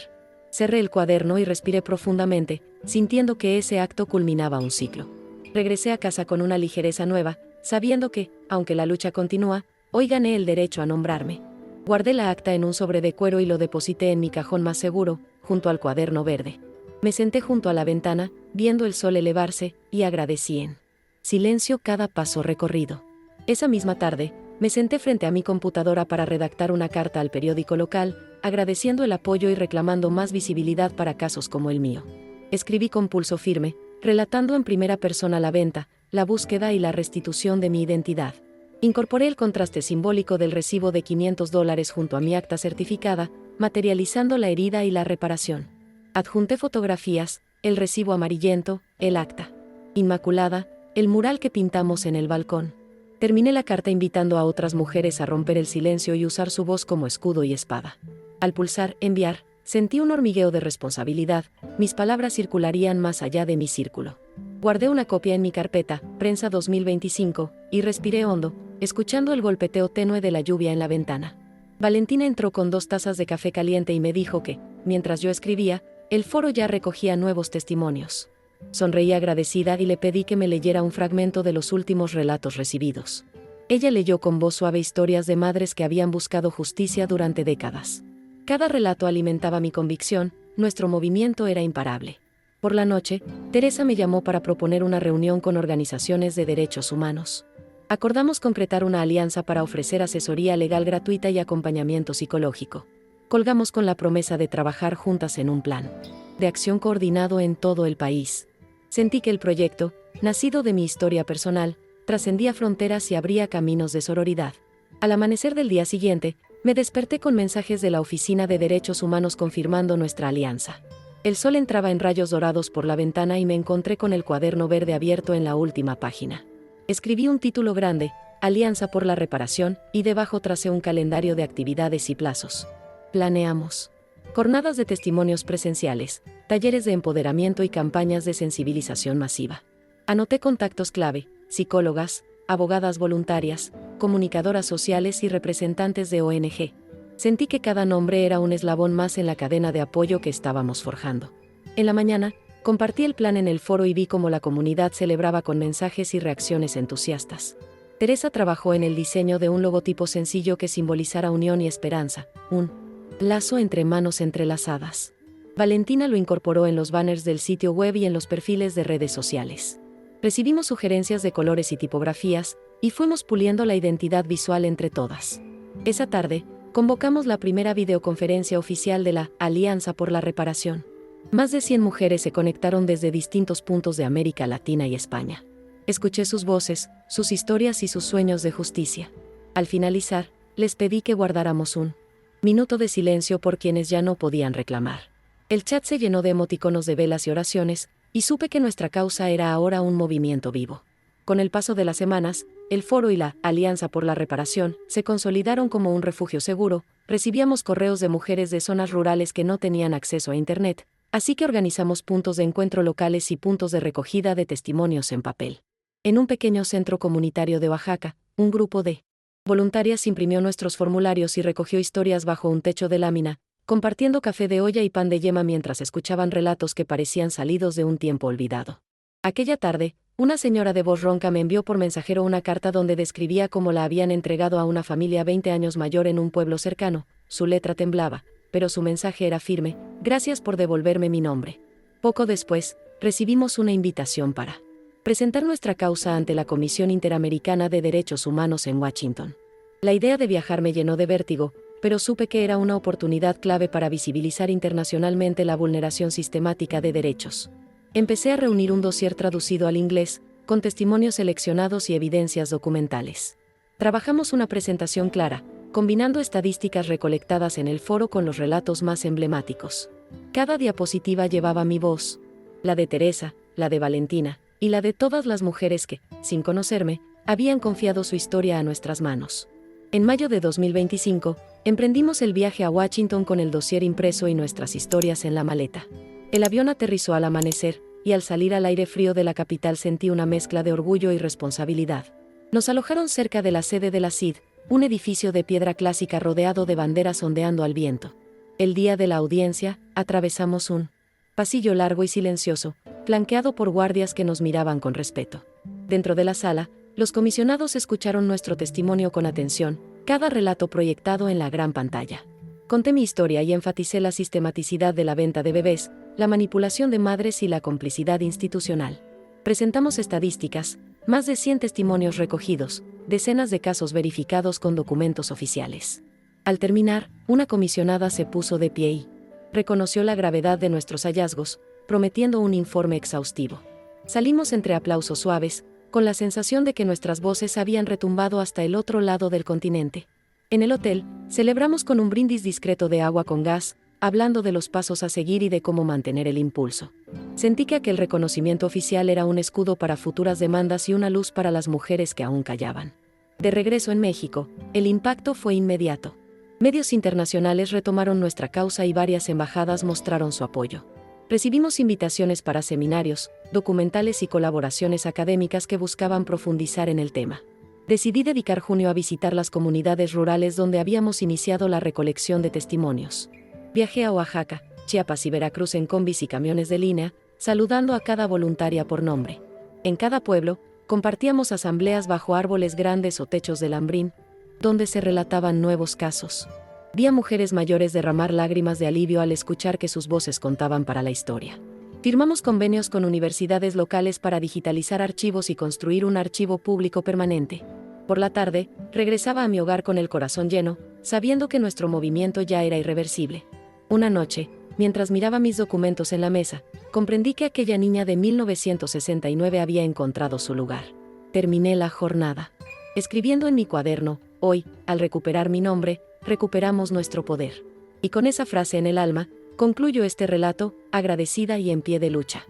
Cerré el cuaderno y respiré profundamente, sintiendo que ese acto culminaba un ciclo. Regresé a casa con una ligereza nueva, sabiendo que, aunque la lucha continúa, hoy gané el derecho a nombrarme. Guardé la acta en un sobre de cuero y lo deposité en mi cajón más seguro, junto al cuaderno verde. Me senté junto a la ventana, viendo el sol elevarse, y agradecí en silencio cada paso recorrido. Esa misma tarde, me senté frente a mi computadora para redactar una carta al periódico local, agradeciendo el apoyo y reclamando más visibilidad para casos como el mío. Escribí con pulso firme, relatando en primera persona la venta, la búsqueda y la restitución de mi identidad. Incorporé el contraste simbólico del recibo de $500 junto a mi acta certificada, materializando la herida y la reparación. Adjunté fotografías, el recibo amarillento, el acta inmaculada, el mural que pintamos en el balcón. Terminé la carta invitando a otras mujeres a romper el silencio y usar su voz como escudo y espada. Al pulsar enviar, sentí un hormigueo de responsabilidad, mis palabras circularían más allá de mi círculo. Guardé una copia en mi carpeta, Prensa 2025, y respiré hondo, escuchando el golpeteo tenue de la lluvia en la ventana. Valentina entró con 2 tazas de café caliente y me dijo que, mientras yo escribía, el foro ya recogía nuevos testimonios. Sonreí agradecida y le pedí que me leyera un fragmento de los últimos relatos recibidos. Ella leyó con voz suave historias de madres que habían buscado justicia durante décadas. Cada relato alimentaba mi convicción: nuestro movimiento era imparable. Por la noche, Teresa me llamó para proponer una reunión con organizaciones de derechos humanos. Acordamos concretar una alianza para ofrecer asesoría legal gratuita y acompañamiento psicológico. Colgamos con la promesa de trabajar juntas en un plan de acción coordinado en todo el país. Sentí que el proyecto, nacido de mi historia personal, trascendía fronteras y abría caminos de sororidad. Al amanecer del día siguiente, me desperté con mensajes de la Oficina de Derechos Humanos confirmando nuestra alianza. El sol entraba en rayos dorados por la ventana y me encontré con el cuaderno verde abierto en la última página. Escribí un título grande: Alianza por la Reparación, y debajo tracé un calendario de actividades y plazos. Planeamos jornadas de testimonios presenciales, talleres de empoderamiento y campañas de sensibilización masiva. Anoté contactos clave: psicólogas, abogadas voluntarias, comunicadoras sociales y representantes de ONG. Sentí que cada nombre era un eslabón más en la cadena de apoyo que estábamos forjando. En la mañana, compartí el plan en el foro y vi cómo la comunidad celebraba con mensajes y reacciones entusiastas. Teresa trabajó en el diseño de un logotipo sencillo que simbolizara unión y esperanza, un lazo entre manos entrelazadas. Valentina lo incorporó en los banners del sitio web y en los perfiles de redes sociales. Recibimos sugerencias de colores y tipografías, y fuimos puliendo la identidad visual entre todas. Esa tarde, convocamos la primera videoconferencia oficial de la Alianza por la Reparación. Más de 100 mujeres se conectaron desde distintos puntos de América Latina y España. Escuché sus voces, sus historias y sus sueños de justicia. Al finalizar, les pedí que guardáramos un minuto de silencio por quienes ya no podían reclamar. El chat se llenó de emoticonos de velas y oraciones, y supe que nuestra causa era ahora un movimiento vivo. Con el paso de las semanas, el foro y la Alianza por la Reparación se consolidaron como un refugio seguro. Recibíamos correos de mujeres de zonas rurales que no tenían acceso a Internet, así que organizamos puntos de encuentro locales y puntos de recogida de testimonios en papel. En un pequeño centro comunitario de Oaxaca, un grupo de voluntarias imprimió nuestros formularios y recogió historias bajo un techo de lámina, compartiendo café de olla y pan de yema mientras escuchaban relatos que parecían salidos de un tiempo olvidado. Aquella tarde, una señora de voz ronca me envió por mensajero una carta donde describía cómo la habían entregado a una familia 20 años mayor en un pueblo cercano. Su letra temblaba, pero su mensaje era firme: gracias por devolverme mi nombre. Poco después, recibimos una invitación para presentar nuestra causa ante la Comisión Interamericana de Derechos Humanos en Washington. La idea de viajar me llenó de vértigo, pero supe que era una oportunidad clave para visibilizar internacionalmente la vulneración sistemática de derechos Empecé a reunir un dossier traducido al inglés, con testimonios seleccionados y evidencias documentales. Trabajamos una presentación clara, combinando estadísticas recolectadas en el foro con los relatos más emblemáticos. Cada diapositiva llevaba mi voz, la de Teresa, la de Valentina, y la de todas las mujeres que, sin conocerme, habían confiado su historia a nuestras manos. En mayo de 2025, emprendimos el viaje a Washington con el dossier impreso y nuestras historias en la maleta. El avión aterrizó al amanecer, y al salir al aire frío de la capital sentí una mezcla de orgullo y responsabilidad. Nos alojaron cerca de la sede de la CID, un edificio de piedra clásica rodeado de banderas ondeando al viento. El día de la audiencia, atravesamos un pasillo largo y silencioso, flanqueado por guardias que nos miraban con respeto. Dentro de la sala, los comisionados escucharon nuestro testimonio con atención, cada relato proyectado en la gran pantalla. Conté mi historia y enfaticé la sistematicidad de la venta de bebés, la manipulación de madres y la complicidad institucional. Presentamos estadísticas, más de 100 testimonios recogidos, decenas de casos verificados con documentos oficiales. Al terminar, una comisionada se puso de pie y reconoció la gravedad de nuestros hallazgos, prometiendo un informe exhaustivo. Salimos entre aplausos suaves, con la sensación de que nuestras voces habían retumbado hasta el otro lado del continente. En el hotel, celebramos con un brindis discreto de agua con gas, hablando de los pasos a seguir y de cómo mantener el impulso. Sentí que aquel reconocimiento oficial era un escudo para futuras demandas y una luz para las mujeres que aún callaban. De regreso en México, el impacto fue inmediato. Medios internacionales retomaron nuestra causa y varias embajadas mostraron su apoyo. Recibimos invitaciones para seminarios, documentales y colaboraciones académicas que buscaban profundizar en el tema. Decidí dedicar junio a visitar las comunidades rurales donde habíamos iniciado la recolección de testimonios. Viajé a Oaxaca, Chiapas y Veracruz en combis y camiones de línea, saludando a cada voluntaria por nombre. En cada pueblo, compartíamos asambleas bajo árboles grandes o techos de lambrín, donde se relataban nuevos casos. Vi a mujeres mayores derramar lágrimas de alivio al escuchar que sus voces contaban para la historia. Firmamos convenios con universidades locales para digitalizar archivos y construir un archivo público permanente. Por la tarde, regresaba a mi hogar con el corazón lleno, sabiendo que nuestro movimiento ya era irreversible. Una noche, mientras miraba mis documentos en la mesa, comprendí que aquella niña de 1969 había encontrado su lugar. Terminé la jornada escribiendo en mi cuaderno: hoy, al recuperar mi nombre, recuperamos nuestro poder. Y con esa frase en el alma, concluyo este relato, agradecida y en pie de lucha.